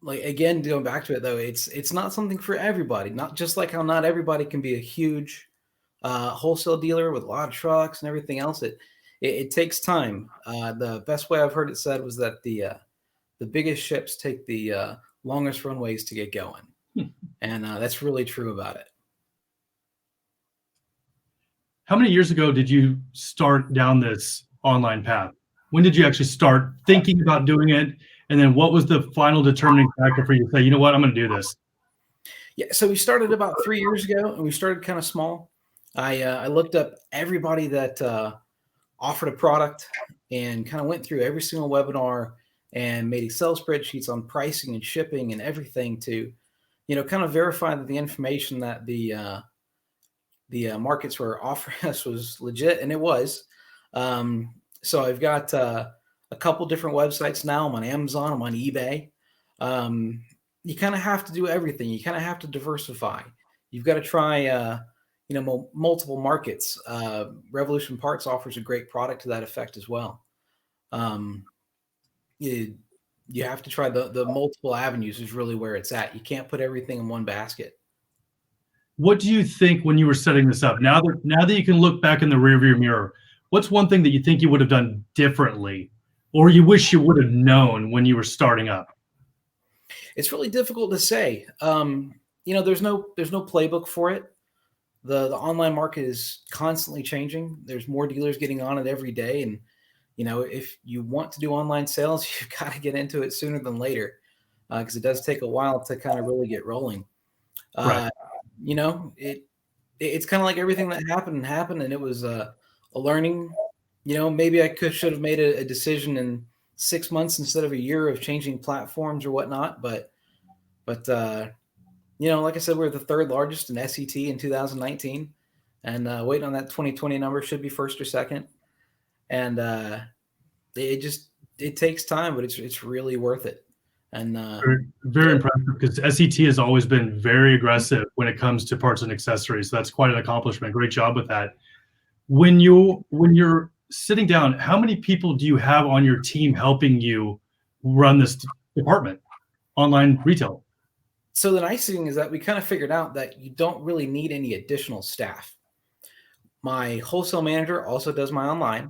[SPEAKER 10] Like, again, going back to it though, it's not something for everybody. Not just like how not everybody can be a huge wholesale dealer with a lot of trucks and everything else. It takes time. The best way I've heard it said was that the biggest ships take the longest runways to get going, and that's really true about it.
[SPEAKER 9] How many years ago did you start down this online path? When did you actually start thinking about doing it? And then what was the final determining factor for you to say, you know what, I'm going to do this?
[SPEAKER 10] Yeah, so we started about 3 years ago, and we started kind of small. I looked up everybody that offered a product and kind of went through every single webinar and made Excel spreadsheets on pricing and shipping and everything to, kind of verify that the information that the markets were offering us was legit, and it was. So I've got a couple different websites now. I'm on Amazon. I'm on eBay. You kind of have to do everything. You kind of have to diversify. You've got to try, multiple markets. Revolution Parts offers a great product to that effect as well. You have to try the multiple avenues is really where it's at. You can't put everything in one basket.
[SPEAKER 9] What do you think when you were setting this up? Now that you can look back in the rearview mirror, what's one thing that you think you would have done differently, or you wish you would have known when you were starting up?
[SPEAKER 10] It's really difficult to say. There's no playbook for it. The online market is constantly changing. There's more dealers getting on it every day, and if you want to do online sales, you've got to get into it sooner than later, because it does take a while to kind of really get rolling.
[SPEAKER 9] Right.
[SPEAKER 10] It's kind of like everything that happened, and it was a learning. Maybe I should have made a decision in 6 months instead of a year of changing platforms or whatnot. But like I said, we're the third largest in SET in 2019, and waiting on that 2020 number, should be first or second. And it takes time, but it's really worth it. And
[SPEAKER 9] very impressive, because SET has always been very aggressive when it comes to parts and accessories. So that's quite an accomplishment. Great job with that. When you're sitting down, how many people do you have on your team helping you run this department, online retail?
[SPEAKER 10] So the nice thing is that we kind of figured out that you don't really need any additional staff. My wholesale manager also does my online.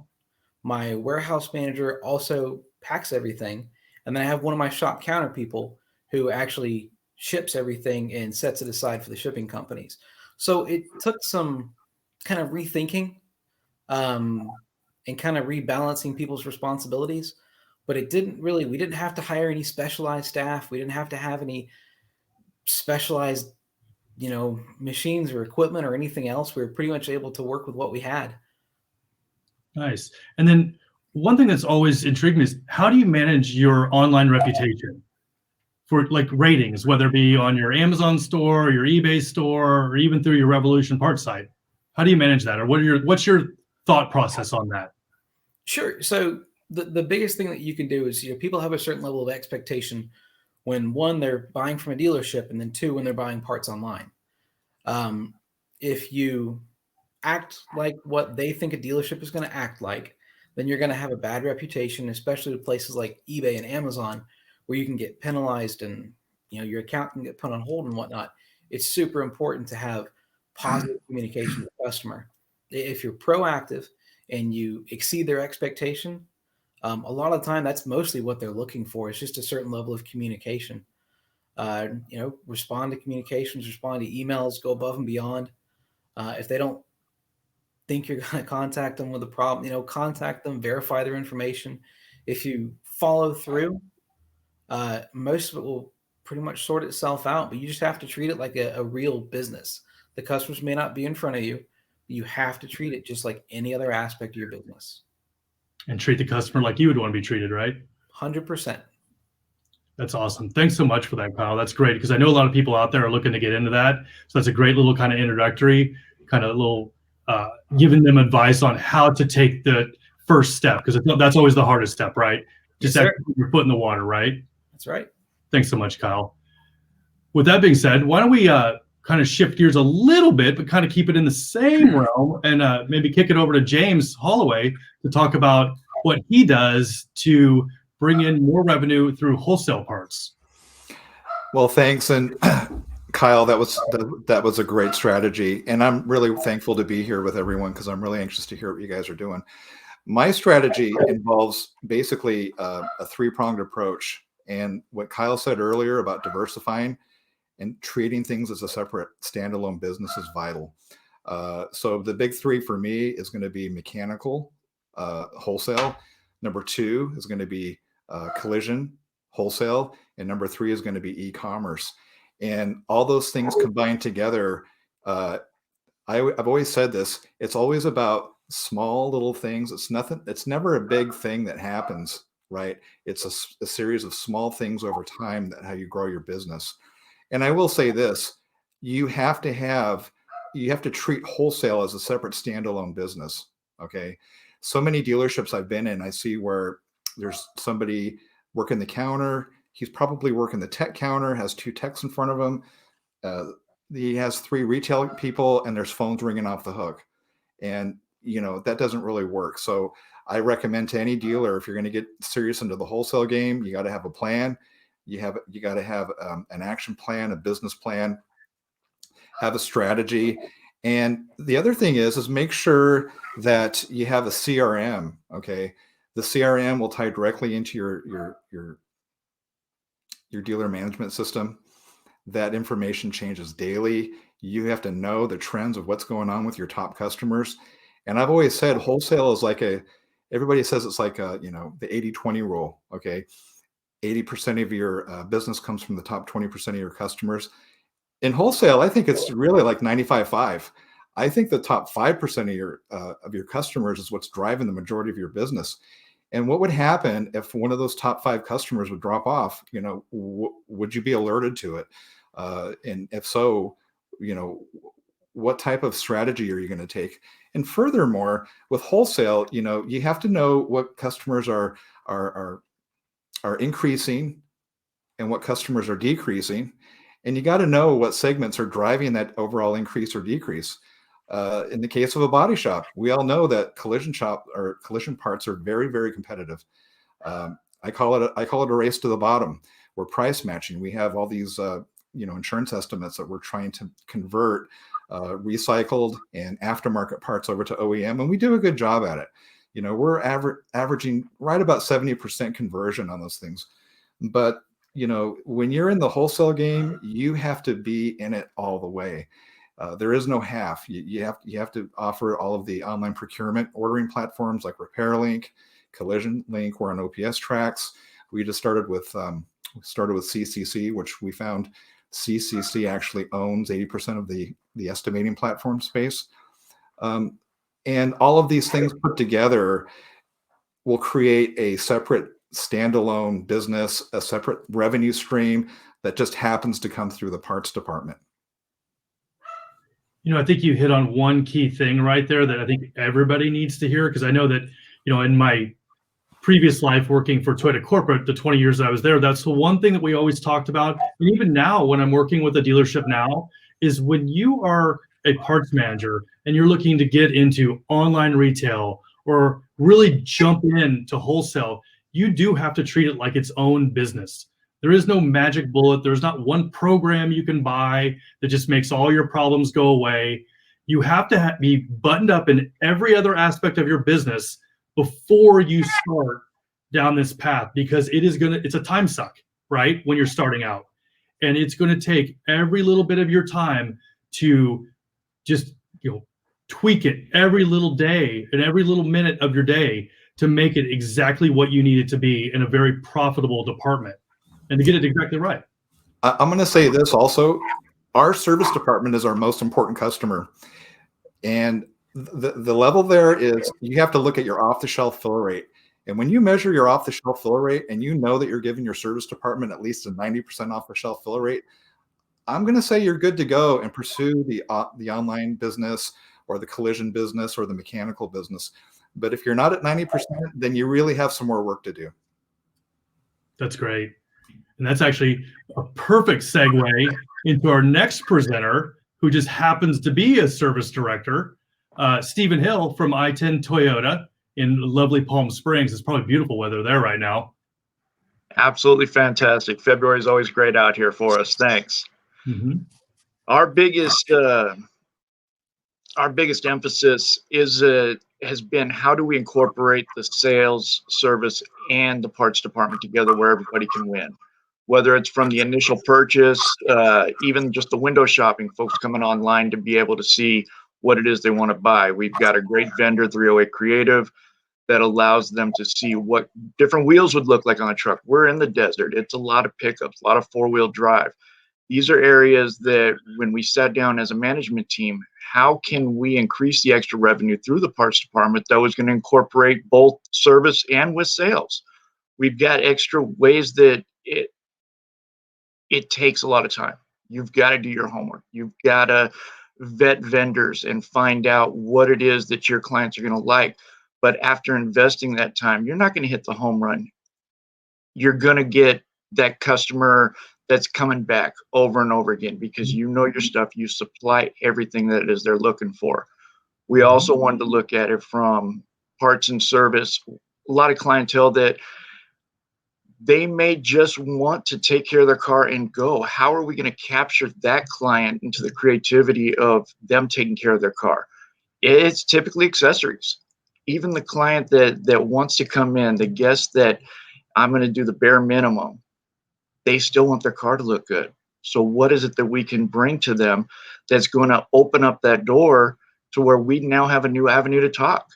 [SPEAKER 10] My warehouse manager also packs everything. And then I have one of my shop counter people who actually ships everything and sets it aside for the shipping companies. So it took some kind of rethinking and kind of rebalancing people's responsibilities. But it didn't really, we didn't have to hire any specialized staff. We didn't have to have any specialized, machines or equipment or anything else. We were pretty much able to work with what we had.
[SPEAKER 9] Nice. And then one thing that's always intrigued me is how do you manage your online reputation for like ratings, whether it be on your Amazon store, or your eBay store, or even through your Revolution Parts site? How do you manage that, or what's your thought process on that?
[SPEAKER 10] Sure. So the biggest thing that you can do is, people have a certain level of expectation when, one, they're buying from a dealership, and then two, when they're buying parts online. If you act like what they think a dealership is going to act like, then you're going to have a bad reputation, especially with places like eBay and Amazon, where you can get penalized and your account can get put on hold and whatnot. It's super important to have positive communication with the customer. If you're proactive and you exceed their expectation, a lot of the time that's mostly what they're looking for. It's just a certain level of communication. Respond to communications, respond to emails, go above and beyond. If they don't think you're going to contact them with a problem, contact them, verify their information. If you follow through, most of it will pretty much sort itself out, but you just have to treat it like a real business. The customers may not be in front of you. You have to treat it just like any other aspect of your business. And
[SPEAKER 9] treat the customer like you would want to be treated, right?
[SPEAKER 10] 100%.
[SPEAKER 9] That's awesome. Thanks so much for that, Kyle. That's great, because I know a lot of people out there are looking to get into that. So that's a great little kind of introductory, kind of little giving them advice on how to take the first step, because that's always the hardest step, right? Just put your foot in the water, right?
[SPEAKER 10] That's right.
[SPEAKER 9] Thanks so much, Kyle. With that being said, why don't we kind of shift gears a little bit, but kind of keep it in the same realm, and maybe kick it over to James Holloway to talk about what he does to bring in more revenue through wholesale parts.
[SPEAKER 11] Well, thanks. And Kyle, that was a great strategy. And I'm really thankful to be here with everyone, because I'm really anxious to hear what you guys are doing. My strategy involves basically a three-pronged approach. And what Kyle said earlier about diversifying and treating things as a separate standalone business is vital. So the big three for me is going to be mechanical, wholesale. Number two is going to be collision, wholesale. And number three is going to be e-commerce. And all those things combined together, I've always said this, it's always about small little things. It's never a big thing that happens, right? It's a series of small things over time that how you grow your business. And I will say this, you have to treat wholesale as a separate standalone business. Okay. So many dealerships I've been in, I see where there's somebody working the counter. He's probably working the tech counter, has two techs in front of him. He has three retail people, and there's phones ringing off the hook. And, that doesn't really work. So I recommend to any dealer, if you're going to get serious into the wholesale game, you got to have a plan. You got to have an action plan, a business plan, have a strategy. And the other thing is make sure that you have a CRM. Okay. The CRM will tie directly into your dealer management system. That information changes daily. You have to know the trends of what's going on with your top customers. And I've always said wholesale is everybody says it's like the 80-20 rule. Okay. 80% of your business comes from the top 20% of your customers. In wholesale, I think it's really like 95-5. I think the top 5% of your customers is what's driving the majority of your business. And what would happen if one of those top 5 customers would drop off? Would you be alerted to it? And if so, what type of strategy are you going to take? And furthermore, with wholesale, you have to know what customers are increasing and what customers are decreasing. And you got to know what segments are driving that overall increase or decrease. In the case of a body shop, we all know that collision parts are very, very competitive. I call it a race to the bottom. We're price matching. We have all these insurance estimates that we're trying to convert recycled and aftermarket parts over to OEM, and we do a good job at it. We're averaging right about 70% conversion on those things. But when you're in the wholesale game, you have to be in it all the way. There is no half. You have to offer all of the online procurement ordering platforms like RepairLink, Collision Link. We're on OPS tracks. We just started with CCC, which we found CCC actually owns 80% of the estimating platform space. And all of these things put together will create a separate standalone business, a separate revenue stream that just happens to come through the parts department.
[SPEAKER 9] I think you hit on one key thing right there that I think everybody needs to hear, because I know that, in my previous life working for Toyota Corporate, the 20 years that I was there, that's the one thing that we always talked about. And even now, when I'm working with a dealership now, is when you are a parts manager and you're looking to get into online retail or really jump into wholesale, you do have to treat it like its own business. There is no magic bullet. There's not one program you can buy that just makes all your problems go away. You have to be buttoned up in every other aspect of your business before you start down this path, because it's a time suck, right? When you're starting out, and it's going to take every little bit of your time to just, tweak it every little day and every little minute of your day to make it exactly what you need it to be in a very profitable department, and to get it exactly right.
[SPEAKER 11] I'm going to say this also. Our service department is our most important customer. And the level there is, you have to look at your off-the-shelf fill rate. And when you measure your off-the-shelf fill rate and you know that you're giving your service department at least a 90% off-the-shelf fill rate, I'm going to say you're good to go and pursue the online business or the collision business or the mechanical business. But if you're not at 90%, then you really have some more work to do.
[SPEAKER 9] That's great. And that's actually a perfect segue into our next presenter, who just happens to be a service director, Stephen Hill from I-10 Toyota in lovely Palm Springs. It's probably beautiful weather there right now.
[SPEAKER 12] Absolutely fantastic. February is always great out here for us. Thanks.
[SPEAKER 9] Mm-hmm.
[SPEAKER 12] Our biggest emphasis has been, how do we incorporate the sales, service, and the parts department together where everybody can win? Whether it's from the initial purchase, even just the window shopping, folks coming online to be able to see what it is they want to buy. We've got a great vendor, 308 Creative, that allows them to see what different wheels would look like on a truck. We're in the desert. It's a lot of pickups, a lot of four-wheel drive. These are areas that when we sat down as a management team, how can we increase the extra revenue through the parts department that was going to incorporate both service and with sales? We've got extra ways that it takes a lot of time. You've got to do your homework. You've got to vet vendors and find out what it is that your clients are going to like. But after investing that time, you're not going to hit the home run. You're going to get that customer that's coming back over and over again because you know your stuff. You supply everything that it is they're looking for. We also wanted to look at it from parts and service. A lot of clientele that they may just want to take care of their car and go. How are we going to capture that client into the creativity of them taking care of their car? It's typically accessories. Even the client that wants to come in, the guest that I'm going to do the bare minimum, they still want their car to look good. So what is it that we can bring to them that's going to open up that door to where we now have a new avenue to talk?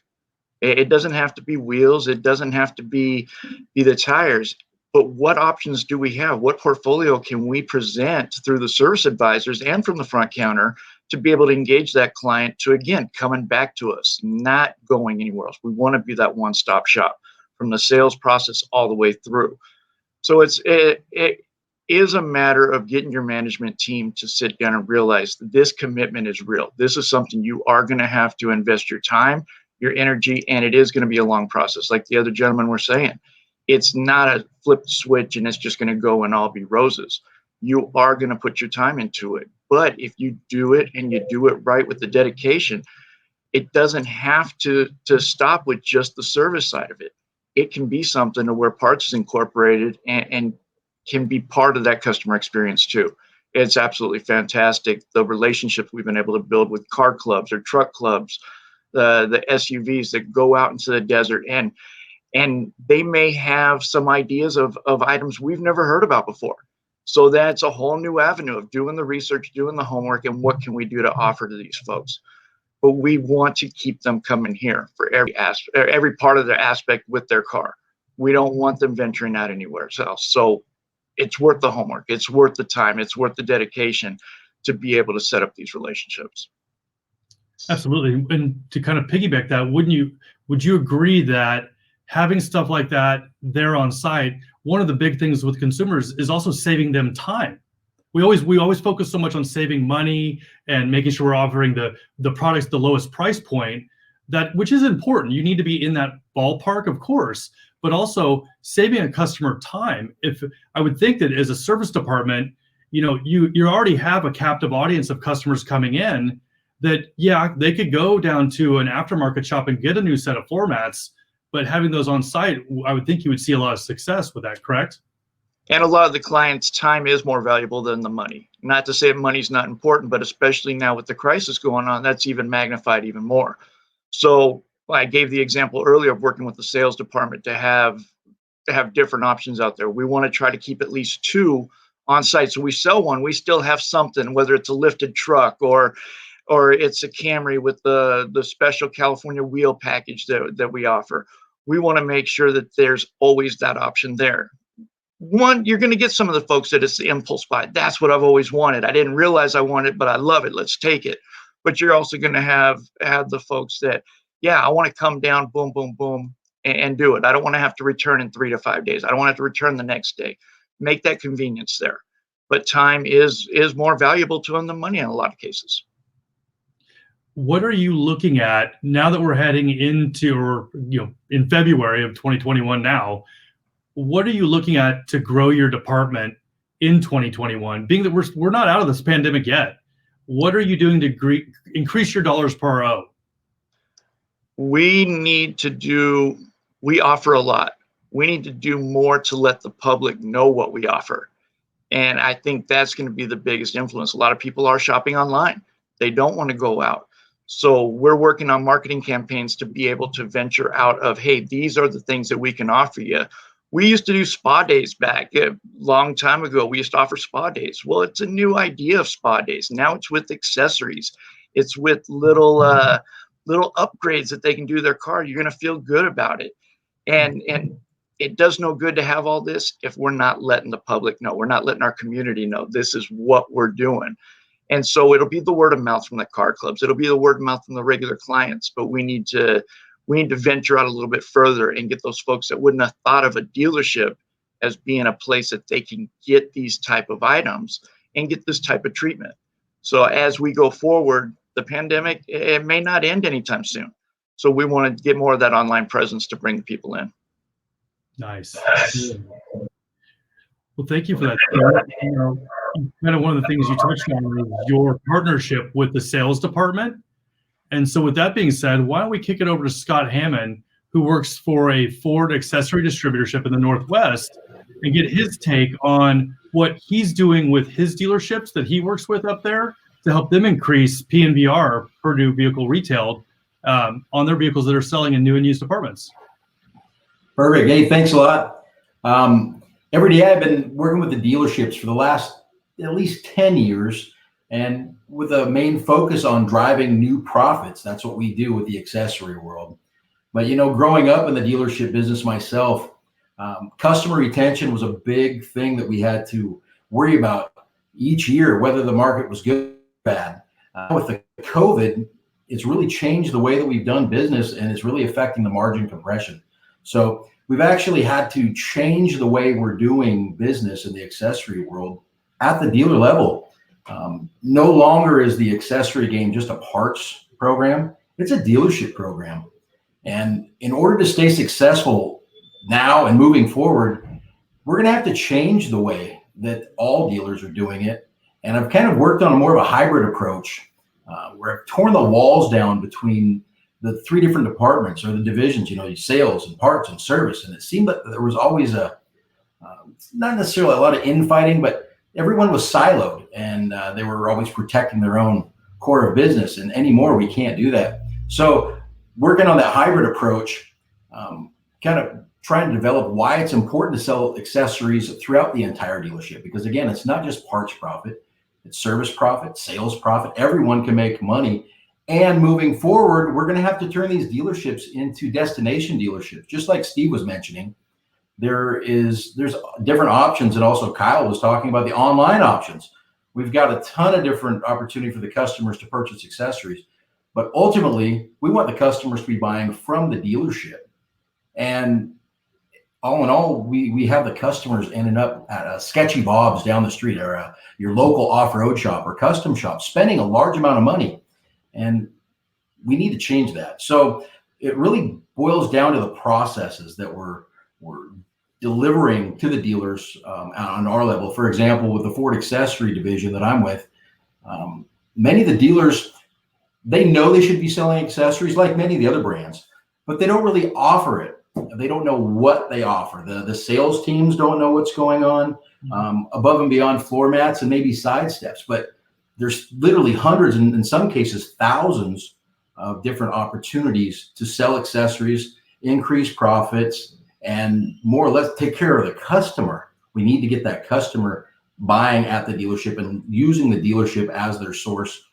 [SPEAKER 12] It doesn't have to be wheels. It doesn't have to be the tires. But what options do we have? What portfolio can we present through the service advisors and from the front counter to be able to engage that client to, again, coming back to us, not going anywhere else? We want to be that one-stop shop from the sales process all the way through. So it is a matter of getting your management team to sit down and realize that this commitment is real. This is something you are going to have to invest your time, your energy, and it is going to be a long process. Like the other gentlemen were saying, it's not a flip switch and it's just going to go and all be roses. You are going to put your time into it. But if you do it and you do it right with the dedication, it doesn't have to stop with just the service side of it. It can be something where parts is incorporated and can be part of that customer experience too. It's absolutely fantastic. The relationships we've been able to build with car clubs or truck clubs, the SUVs that go out into the desert, and they may have some ideas of items we've never heard about before. So that's a whole new avenue of doing the research, doing the homework, and what can we do to offer to these folks. But we want to keep them coming here for every part of their aspect with their car. We don't want them venturing out anywhere else. So it's worth the homework. It's worth the time. It's worth the dedication to be able to set up these relationships.
[SPEAKER 9] Absolutely. And to kind of piggyback that, would you agree that having stuff like that there on site, one of the big things with consumers is also saving them time? We always focus so much on saving money and making sure we're offering the products the lowest price point, which is important. You need to be in that ballpark, of course, but also saving a customer time. If I would think that as a service department, you already have a captive audience of customers coming in that, yeah, they could go down to an aftermarket shop and get a new set of floor mats, but having those on site, I would think you would see a lot of success with that, correct?
[SPEAKER 12] And a lot of the clients' time is more valuable than the money. Not to say money's not important, but especially now with the crisis going on, that's even magnified even more. So I gave the example earlier of working with the sales department to have different options out there. We want to try to keep at least 2 on site. So we sell one, we still have something, whether it's a lifted truck or it's a Camry with the special California wheel package that we offer. We want to make sure that there's always that option there. One, you're going to get some of the folks that it's the impulse buy. That's what I've always wanted. I didn't realize I wanted it, but I love it. Let's take it. But you're also going to have the folks that, yeah, I want to come down, boom, boom, boom, and do it. I don't want to have to return in 3 to 5 days. I don't want to have to return the next day. Make that convenience there. But time is more valuable to them than money in a lot of cases.
[SPEAKER 9] What are you looking at now that we're heading into, or in February of 2021 now? What are you looking at to grow your department in 2021? Being that we're not out of this pandemic yet, what are you doing to increase your dollars per RO?
[SPEAKER 12] We offer a lot. We need to do more to let the public know what we offer. And I think that's going to be the biggest influence. A lot of people are shopping online. They don't want to go out. So we're working on marketing campaigns to be able to venture out of, hey, these are the things that we can offer you. We used to do spa days back a long time ago. We used to offer spa days. Well, it's a new idea of spa days. Now it's with accessories. It's with little upgrades that they can do to their car. You're going to feel good about it. And it does no good to have all this if we're not letting the public know. We're not letting our community know this is what we're doing. And so it'll be the word of mouth from the car clubs. It'll be the word of mouth from the regular clients. But we need to venture out a little bit further and get those folks that wouldn't have thought of a dealership as being a place that they can get these type of items and get this type of treatment. So as we go forward, the pandemic, it may not end anytime soon. So we want to get more of that online presence to bring the people in.
[SPEAKER 9] Nice. Well, thank you for that. Kind of one of the things you touched on is your partnership with the sales department. And so with that being said, why don't we kick it over to Scott Hammond, who works for a Ford accessory distributorship in the Northwest, and get his take on what he's doing with his dealerships that he works with up there to help them increase PNVR, per new vehicle retailed, on their vehicles that are selling in new and used departments.
[SPEAKER 13] Perfect. Hey, thanks a lot. Every day I've been working with the dealerships for the last at least 10 years, and with a main focus on driving new profits. That's what we do with the accessory world. But, growing up in the dealership business myself, customer retention was a big thing that we had to worry about each year, whether the market was good or bad. With the COVID, it's really changed the way that we've done business, and it's really affecting the margin compression. So we've actually had to change the way we're doing business in the accessory world at the dealer level. No longer is the accessory game just a parts program. It's a dealership program. And in order to stay successful now and moving forward, we're going to have to change the way that all dealers are doing it. And I've kind of worked on a more of a hybrid approach where I've torn the walls down between the 3 different departments or the divisions, sales and parts and service. And it seemed that there was always not necessarily a lot of infighting, but everyone was siloed, and they were always protecting their own core of business. And anymore, we can't do that. So working on that hybrid approach, kind of trying to develop why it's important to sell accessories throughout the entire dealership. Because again, it's not just parts profit, it's service profit, sales profit. Everyone can make money. And moving forward, we're going to have to turn these dealerships into destination dealerships. Just like Steve was mentioning, there's different options. And also Kyle was talking about the online options. We've got a ton of different opportunity for the customers to purchase accessories. But ultimately, we want the customers to be buying from the dealership. And all in all, we have the customers ending up at a Sketchy Bob's down the street, or your local off-road shop or custom shop, spending a large amount of money. And we need to change that. So it really boils down to the processes that we're delivering to the dealers on our level. For example, with the Ford accessory division that I'm with, many of the dealers, they know they should be selling accessories like many of the other brands, but they don't really offer it. They don't know what they offer. The sales teams don't know what's going on above and beyond floor mats and maybe side steps. But there's literally hundreds, and in some cases, thousands of different opportunities to sell accessories, increase profits, and more or less take care of the customer. We need to get that customer buying at the dealership and using the dealership as their source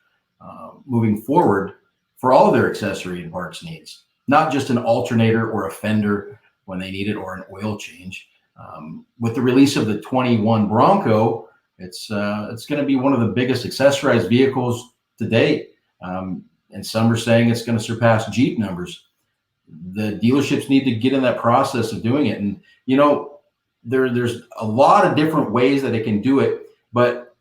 [SPEAKER 13] moving forward for all of their accessory and parts needs. Not just an alternator or a fender when they need it, or an oil change. With the release of the 21 Bronco, it's going to be one of the biggest accessorized vehicles to date. And some are saying it's going to surpass Jeep numbers. The dealerships need to get in that process of doing it. And, there's a lot of different ways that it can do it, but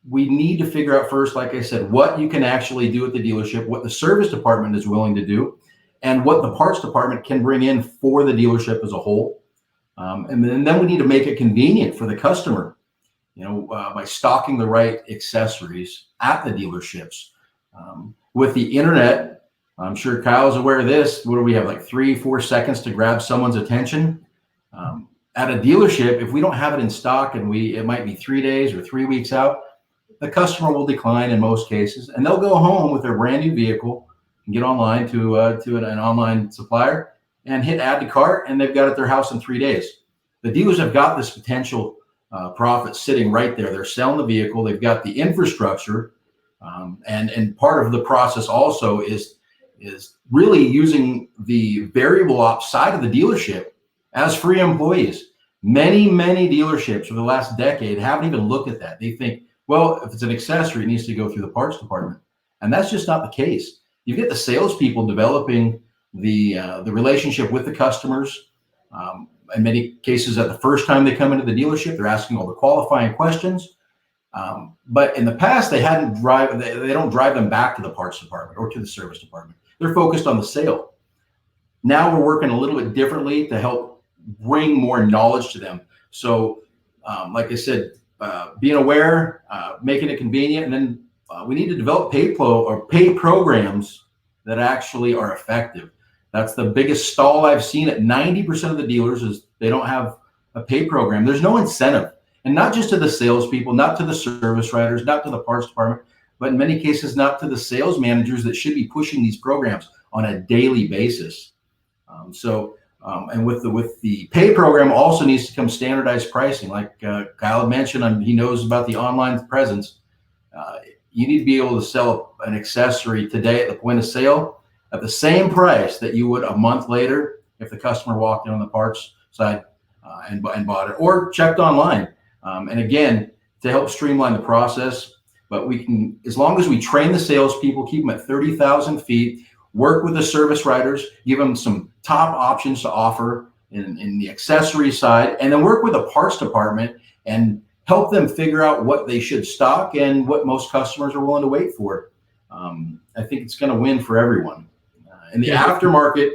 [SPEAKER 13] we need to figure out first, like I said, what you can actually do at the dealership, what the service department is willing to do, and what the parts department can bring in for the dealership as a whole. And then we need to make it convenient for the customer, by stocking the right accessories at the dealerships. With the internet, I'm sure Kyle's aware of this. What do we have, like 3-4 seconds to grab someone's attention? At a dealership, if we don't have it in stock and it might be 3 days or 3 weeks out, the customer will decline in most cases, and they'll go home with their brand new vehicle and get online to an online supplier and hit add to cart, and they've got it at their house in 3 days. The dealers have got this potential profit sitting right there. They're selling the vehicle. They've got the infrastructure, and part of the process also is really using the variable ops side of the dealership as free employees. Many dealerships over the last decade haven't even looked at that. They think, well, if it's an accessory, it needs to go through the parts department, and that's just not the case. You get the salespeople developing the relationship with the customers. In many cases, at the first time they come into the dealership, they're asking all the qualifying questions. But in the past, they don't drive them back to the parts department or to the service department. They're focused on the sale. Now we're working a little bit differently to help bring more knowledge to them. So, like I said, being aware, making it convenient, and then we need to develop pay programs that actually are effective. That's the biggest stall I've seen at 90% of the dealers is they don't have a pay program. There's no incentive, and not just to the salespeople, not to the service writers, not to the parts department, but in many cases, not to the sales managers that should be pushing these programs on a daily basis. And with the pay program also needs to come standardized pricing. Like Kyle had mentioned, he knows about the online presence. You need to be able to sell an accessory today at the point of sale at the same price that you would a month later if the customer walked in on the parts side and bought it or checked online. And again, to help streamline the process, but we can, as long as we train the salespeople, keep them at 30,000 feet, work with the service writers, give them some top options to offer in the accessory side, and then work with the parts department and help them figure out what they should stock and what most customers are willing to wait for. I think it's going to win for everyone. In the aftermarket,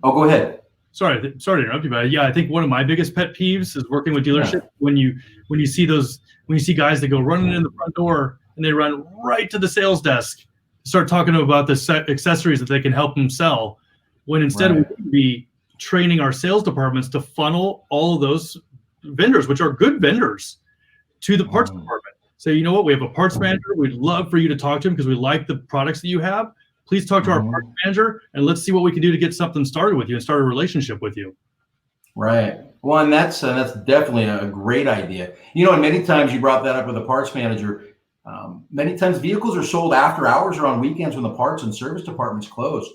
[SPEAKER 13] go ahead.
[SPEAKER 9] Sorry to interrupt you, but yeah, I think one of my biggest pet peeves is working with dealerships when you see guys that go running in the front door and they run right to the sales desk, start talking about the accessories that they can help them sell, when instead we need to be training our sales departments to funnel all of those vendors, which are good vendors, to the parts department. Say, you know what, we have a parts manager. We'd love for you to talk to him because we like the products that you have. Please talk to our parts manager and let's see what we can do to get something started with you and start a relationship with you.
[SPEAKER 13] Right. Well, and that's definitely a great idea. You know, and many times you brought that up with a parts manager. Many times vehicles are sold after hours or on weekends when the parts and service departments close.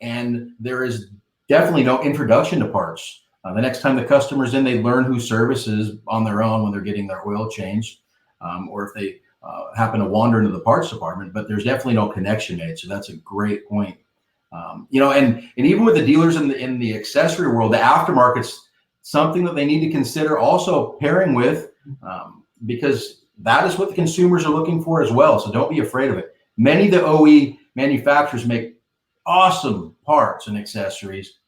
[SPEAKER 13] And there is definitely no introduction to parts. The next time the customer's in, they learn who services on their own when they're getting their oil changed, or if they happen to wander into the parts department, but there's definitely no connection made. So that's a great point. You know, and even with the dealers in the accessory world, the aftermarket's something that they need to consider also pairing with, because that is what the consumers are looking for as well. So don't be afraid of it. Many of the OE manufacturers make awesome parts and accessories,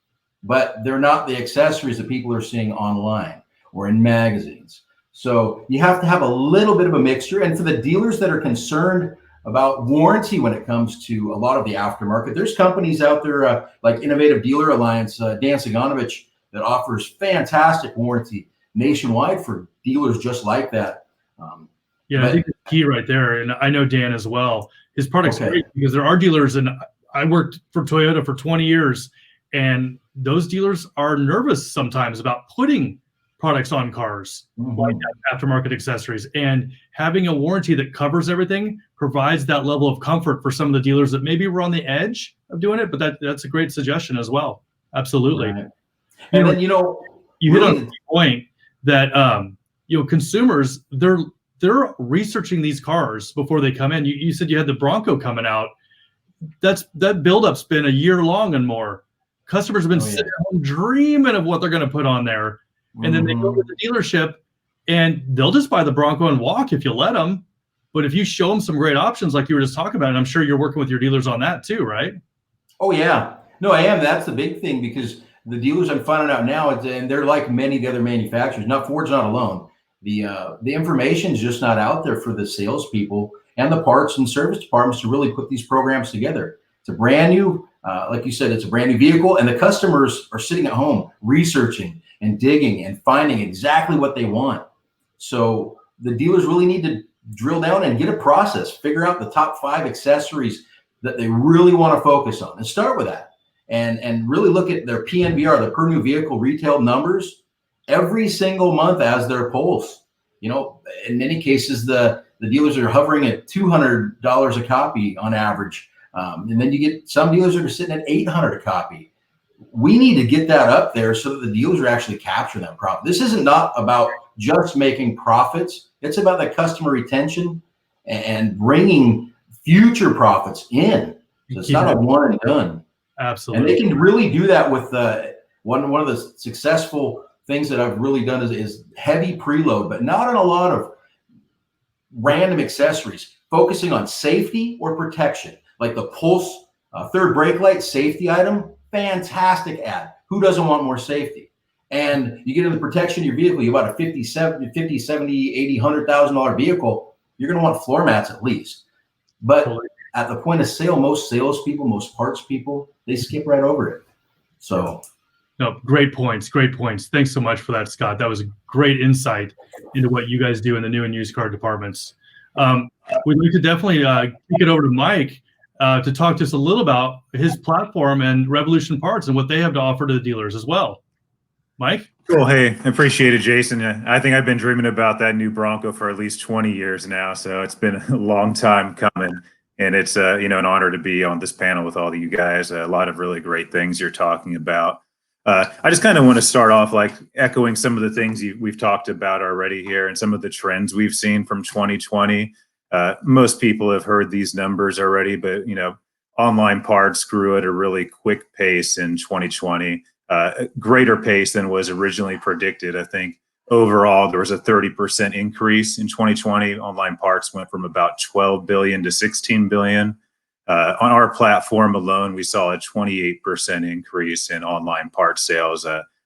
[SPEAKER 13] but they're not the accessories that people are seeing online or in magazines. So you have to have a little bit of a mixture. And for the dealers that are concerned about warranty when it comes to a lot of the aftermarket, there's companies out there like Innovative Dealer Alliance, Dan Siganovich, that offers fantastic warranty nationwide for dealers just like that.
[SPEAKER 9] I think the key right there, and I know Dan as well, his product's great because there are dealers, and I worked for Toyota for 20 years, and those dealers are nervous sometimes about putting products on cars like aftermarket accessories, and having a warranty that covers everything provides that level of comfort for some of the dealers that maybe were on the edge of doing it, but that's a great suggestion as well. Absolutely.
[SPEAKER 13] Right. And then, you
[SPEAKER 9] hit on the point that, consumers, they're researching these cars before they come in. You said you had the Bronco coming out. That build-up's been a year long and more. Customers have been sitting home dreaming of what they're going to put on there. And then they go to the dealership and they'll just buy the Bronco and walk if you let them. But if you show them some great options like you were just talking about, and I'm sure you're working with your dealers on that too, right?
[SPEAKER 13] Oh, yeah. No, I am. That's the big thing, because the dealers I'm finding out now, and they're like many of the other manufacturers, Ford's not alone. The information is just not out there for the salespeople and the parts and service departments to really put these programs together. It's a brand new, like you said, it's a brand new vehicle, and the customers are sitting at home researching and digging and finding exactly what they want. So the dealers really need to drill down and get a process, figure out the top 5 accessories that they really want to focus on, and start with that. And really look at their PNVR, the per new vehicle retail numbers, every single month as their pulse. You know, in many cases, the dealers are hovering at $200 a copy on average. And then you get some dealers that are sitting at $800 a copy. We need to get that up there so that the dealers are actually capturing that profit. This isn't not about just making profits. It's about the customer retention and bringing future profits in. So it's not a one and done.
[SPEAKER 9] Absolutely.
[SPEAKER 13] And they can really do that with one of the successful things that I've really done is heavy preload, but not on a lot of random accessories, focusing on safety or protection, like the Pulse third brake light safety item. Fantastic ad. Who doesn't want more safety? And you get into the protection of your vehicle, you bought a $50, $70, $80, $100,000 vehicle, you're going to want floor mats at least. But at the point of sale, most salespeople, most parts people, they skip right over it. So,
[SPEAKER 9] no, great points. Great points. Thanks so much for that, Scott. That was a great insight into what you guys do in the new and used car departments. We'd like to definitely kick it over to Mike to talk to us a little about his platform and Revolution Parts and what they have to offer to the dealers as well. Mike?
[SPEAKER 8] Cool. Hey, appreciate it, Jason. I think I've been dreaming about that new Bronco for at least 20 years now. So it's been a long time coming. And it's an honor to be on this panel with all of you guys. A lot of really great things you're talking about. I just kind of want to start off like echoing some of the things we've talked about already here and some of the trends we've seen from 2020. Most people have heard these numbers already, but online parts grew at a really quick pace in 2020, greater pace than was originally predicted. I think overall there was a 30% increase in 2020. Online parts went from about 12 billion to 16 billion. On our platform alone, we saw a 28% increase in online part sales.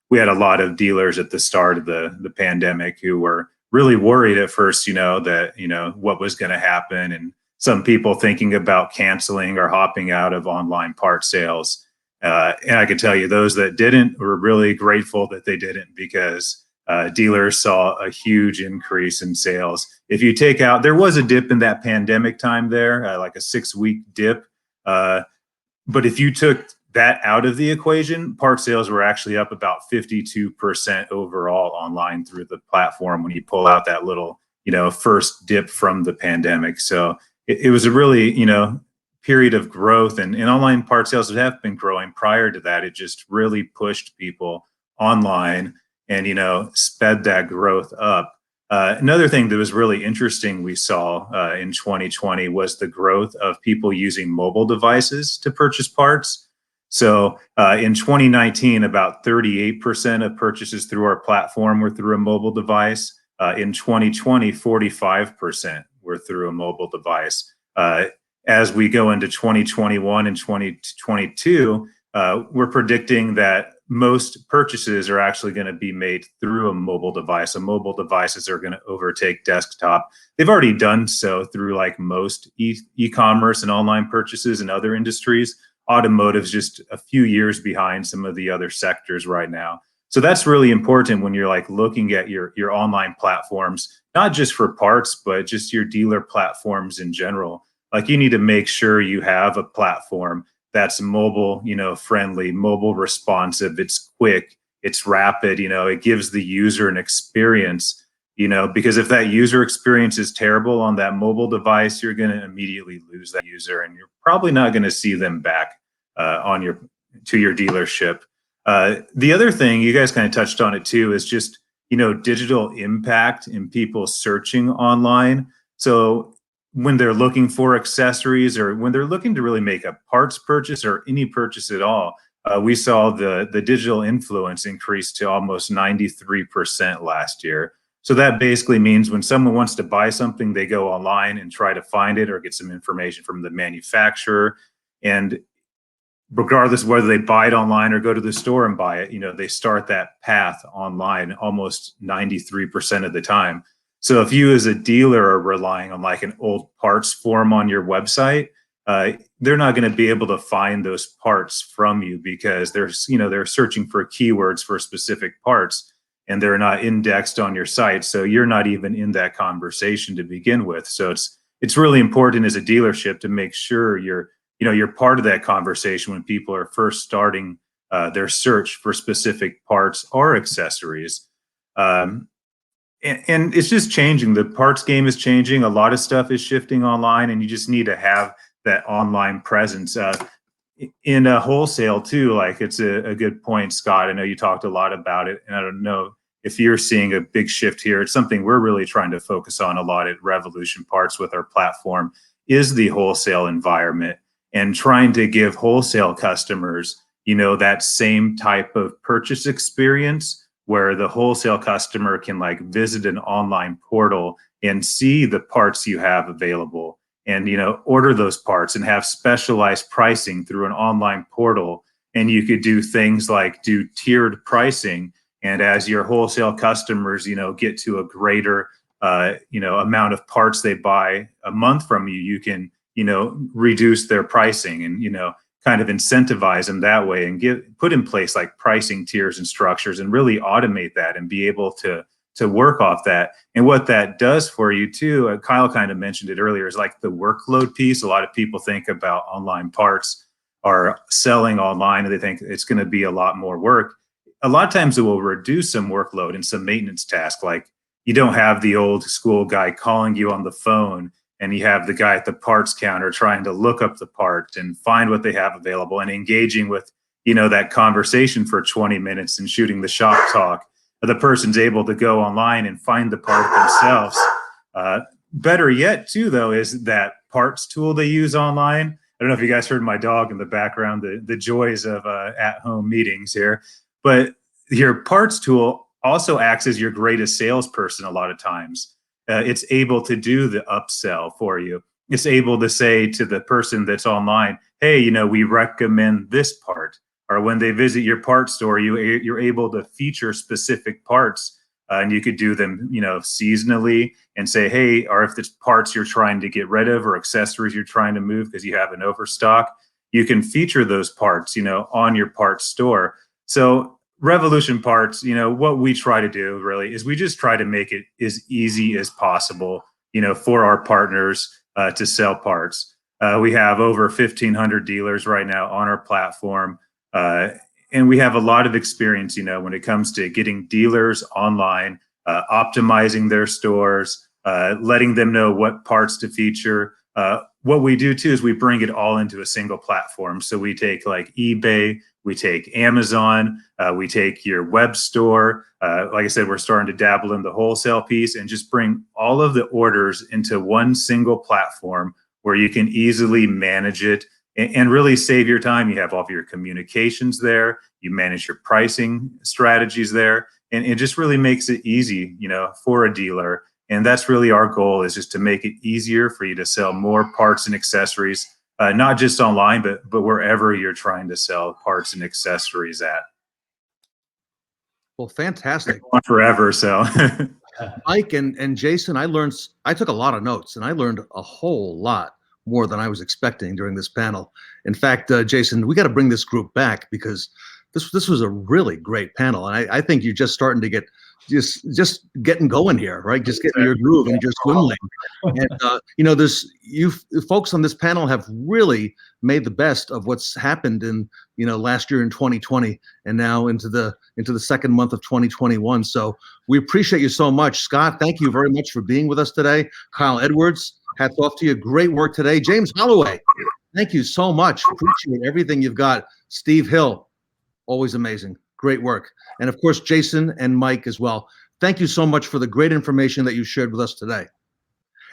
[SPEAKER 8] We had a lot of dealers at the start of the pandemic who were really worried at first, that, what was going to happen, and some people thinking about canceling or hopping out of online part sales. And I can tell you those that didn't were really grateful that they didn't, because dealers saw a huge increase in sales. If you take out, there was a dip in that pandemic time there, like a 6-week dip. But if you took that out of the equation, part sales were actually up about 52% overall online through the platform when you pull out that little, first dip from the pandemic. So it was a really, period of growth, and online part sales have been growing prior to that. It just really pushed people online and, sped that growth up. Another thing that was really interesting we saw in 2020 was the growth of people using mobile devices to purchase parts. So in 2019, about 38% of purchases through our platform were through a mobile device. In 2020, 45% were through a mobile device. As we go into 2021 and 2022, we're predicting that most purchases are actually going to be made through a mobile device. So mobile devices are going to overtake desktop. They've already done so through like most e-commerce and online purchases in other industries. Automotive is just a few years behind some of the other sectors right now. So that's really important when you're like looking at your online platforms, not just for parts, but just your dealer platforms in general. Like you need to make sure you have a platform that's mobile, friendly, mobile responsive. It's quick, it's rapid, it gives the user an experience, because if that user experience is terrible on that mobile device, you're going to immediately lose that user and you're probably not going to see them back to your dealership. The other thing, you guys kind of touched on it too, is just, digital impact in people searching online. So when they're looking for accessories or when they're looking to really make a parts purchase or any purchase at all, we saw the digital influence increase to almost 93% last year. So that basically means when someone wants to buy something, they go online and try to find it or get some information from the manufacturer. And regardless of whether they buy it online or go to the store and buy it, they start that path online almost 93% of the time. So if you as a dealer are relying on like an old parts form on your website, they're not going to be able to find those parts from you because they're searching for keywords for specific parts and they're not indexed on your site. So you're not even in that conversation to begin with. So it's really important as a dealership to make sure you're part of that conversation when people are first starting their search for specific parts or accessories. And it's just changing. The parts game is changing. A lot of stuff is shifting online, and you just need to have that online presence. In a wholesale too, like it's a good point, Scott. I know you talked a lot about it, and I don't know if you're seeing a big shift here. It's something we're really trying to focus on a lot at Revolution Parts with our platform is the wholesale environment and trying to give wholesale customers, that same type of purchase experience where the wholesale customer can like visit an online portal and see the parts you have available and, order those parts and have specialized pricing through an online portal. And you could do things like do tiered pricing. And as your wholesale customers, get to a greater, amount of parts they buy a month from you, you can, reduce their pricing and, kind of incentivize them that way and put in place like pricing tiers and structures and really automate that and be able to work off that. And what that does for you too, Kyle kind of mentioned it earlier, is like the workload piece. A lot of people think about online parts or selling online and they think it's going to be a lot more work. A lot of times it will reduce some workload and some maintenance tasks. Like you don't have the old school guy calling you on the phone and you have the guy at the parts counter trying to look up the part and find what they have available and engaging with, that conversation for 20 minutes and shooting the shop talk. The person's able to go online and find the part themselves. Better yet, too, though, is that parts tool they use online. I don't know if you guys heard my dog in the background, the joys of at-home meetings here. But your parts tool also acts as your greatest salesperson a lot of times. It's able to do the upsell for you. It's able to say to the person that's online, hey, we recommend this part. Or when they visit your parts store, you're able to feature specific parts and you could do them, seasonally and say, hey, or if it's parts you're trying to get rid of or accessories you're trying to move because you have an overstock, you can feature those parts, on your parts store. So Revolution Parts, what we try to do really is we just try to make it as easy as possible, for our partners to sell parts. We have over 1,500 dealers right now on our platform. And we have a lot of experience, when it comes to getting dealers online, optimizing their stores, letting them know what parts to feature. What we do too is we bring it all into a single platform. So we take like eBay, we take Amazon, we take your web store. Like I said, we're starting to dabble in the wholesale piece and just bring all of the orders into one single platform where you can easily manage it and really save your time. You have all of your communications there, you manage your pricing strategies there, and it just really makes it easy, for a dealer. And that's really our goal, is just to make it easier for you to sell more parts and accessories, not just online, but wherever you're trying to sell parts and accessories at.
[SPEAKER 6] Well, fantastic.
[SPEAKER 8] On forever, so.
[SPEAKER 6] Mike and Jason, I took a lot of notes, and I learned a whole lot more than I was expecting during this panel. In fact, Jason, we got to bring this group back, because this was a really great panel. And I think you're just starting to get just getting going here, right? Just getting your groove and just swim lane. And you folks on this panel have really made the best of what's happened in last year in 2020 and now into the second month of 2021. So we appreciate you so much. Scott, thank you very much for being with us today. Kyle Edwards, hats off to you. Great work today. James Holloway, thank you so much. Appreciate everything you've got. Steve Hill, always amazing. Great work. And of course, Jason and Mike as well. Thank you so much for the great information that you shared with us today.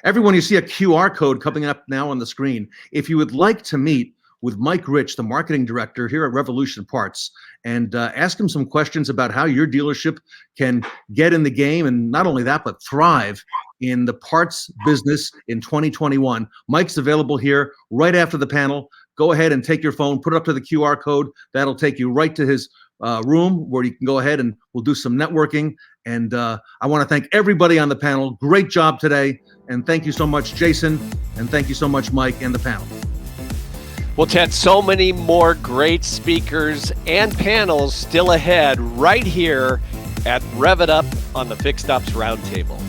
[SPEAKER 6] Everyone, you see a QR code coming up now on the screen. If you would like to meet with Mike Rich, the marketing director here at Revolution Parts, and ask him some questions about how your dealership can get in the game, and not only that, but thrive in the parts business in 2021. Mike's available here right after the panel. Go ahead and take your phone, put it up to the QR code. That'll take you right to his room where you can go ahead and we'll do some networking. And I want to thank everybody on the panel. Great job today. And thank you so much, Jason. And thank you so much, Mike, and the panel.
[SPEAKER 4] Well, Ted, so many more great speakers and panels still ahead right here at Rev It Up on the Fixed Ops Roundtable.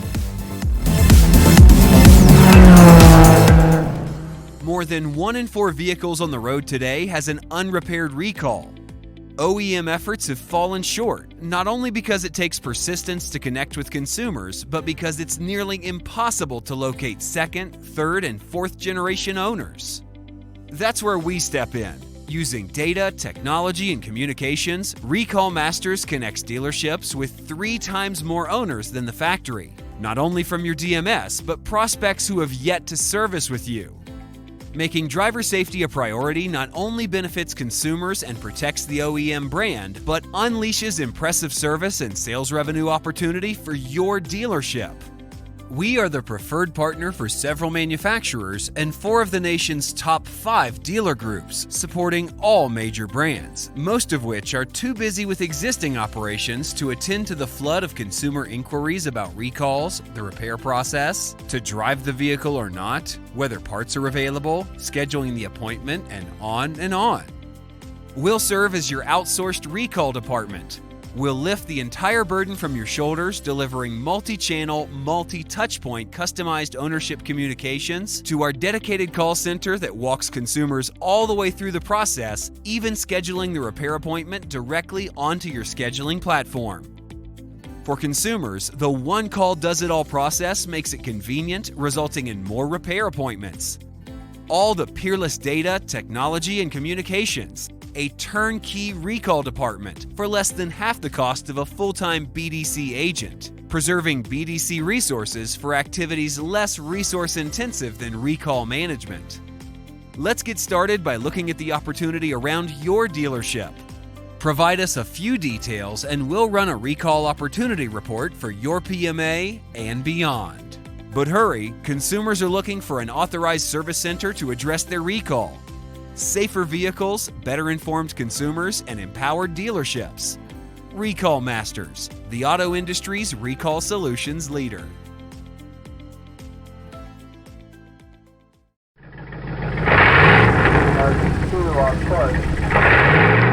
[SPEAKER 14] More than 1 in 4 vehicles on the road today has an unrepaired recall. OEM efforts have fallen short, not only because it takes persistence to connect with consumers, but because it's nearly impossible to locate second, third, and fourth generation owners. That's where we step in. Using data, technology, and communications, Recall Masters connects dealerships with 3 times more owners than the factory, not only from your DMS, but prospects who have yet to service with you. Making driver safety a priority not only benefits consumers and protects the OEM brand, but unleashes impressive service and sales revenue opportunity for your dealership. We are the preferred partner for several manufacturers and 4 of the nation's top 5 dealer groups, supporting all major brands, most of which are too busy with existing operations to attend to the flood of consumer inquiries about recalls, the repair process, to drive the vehicle or not, whether parts are available, scheduling the appointment, and on and on. We'll serve as your outsourced recall department. We'll lift the entire burden from your shoulders, delivering multi-channel, multi-touchpoint customized ownership communications to our dedicated call center that walks consumers all the way through the process, even scheduling the repair appointment directly onto your scheduling platform. For consumers, the one call does it all process makes it convenient, resulting in more repair appointments. All the peerless data, technology, and communications. A turnkey recall department for less than half the cost of a full-time BDC agent, preserving BDC resources for activities less resource-intensive than recall management. Let's get started by looking at the opportunity around your dealership. Provide us a few details and we'll run a recall opportunity report for your PMA and beyond. But hurry, consumers are looking for an authorized service center to address their recall. Safer vehicles, better informed consumers, and empowered dealerships. Recall Masters, the auto industry's recall solutions leader.
[SPEAKER 15] Our 2 on push.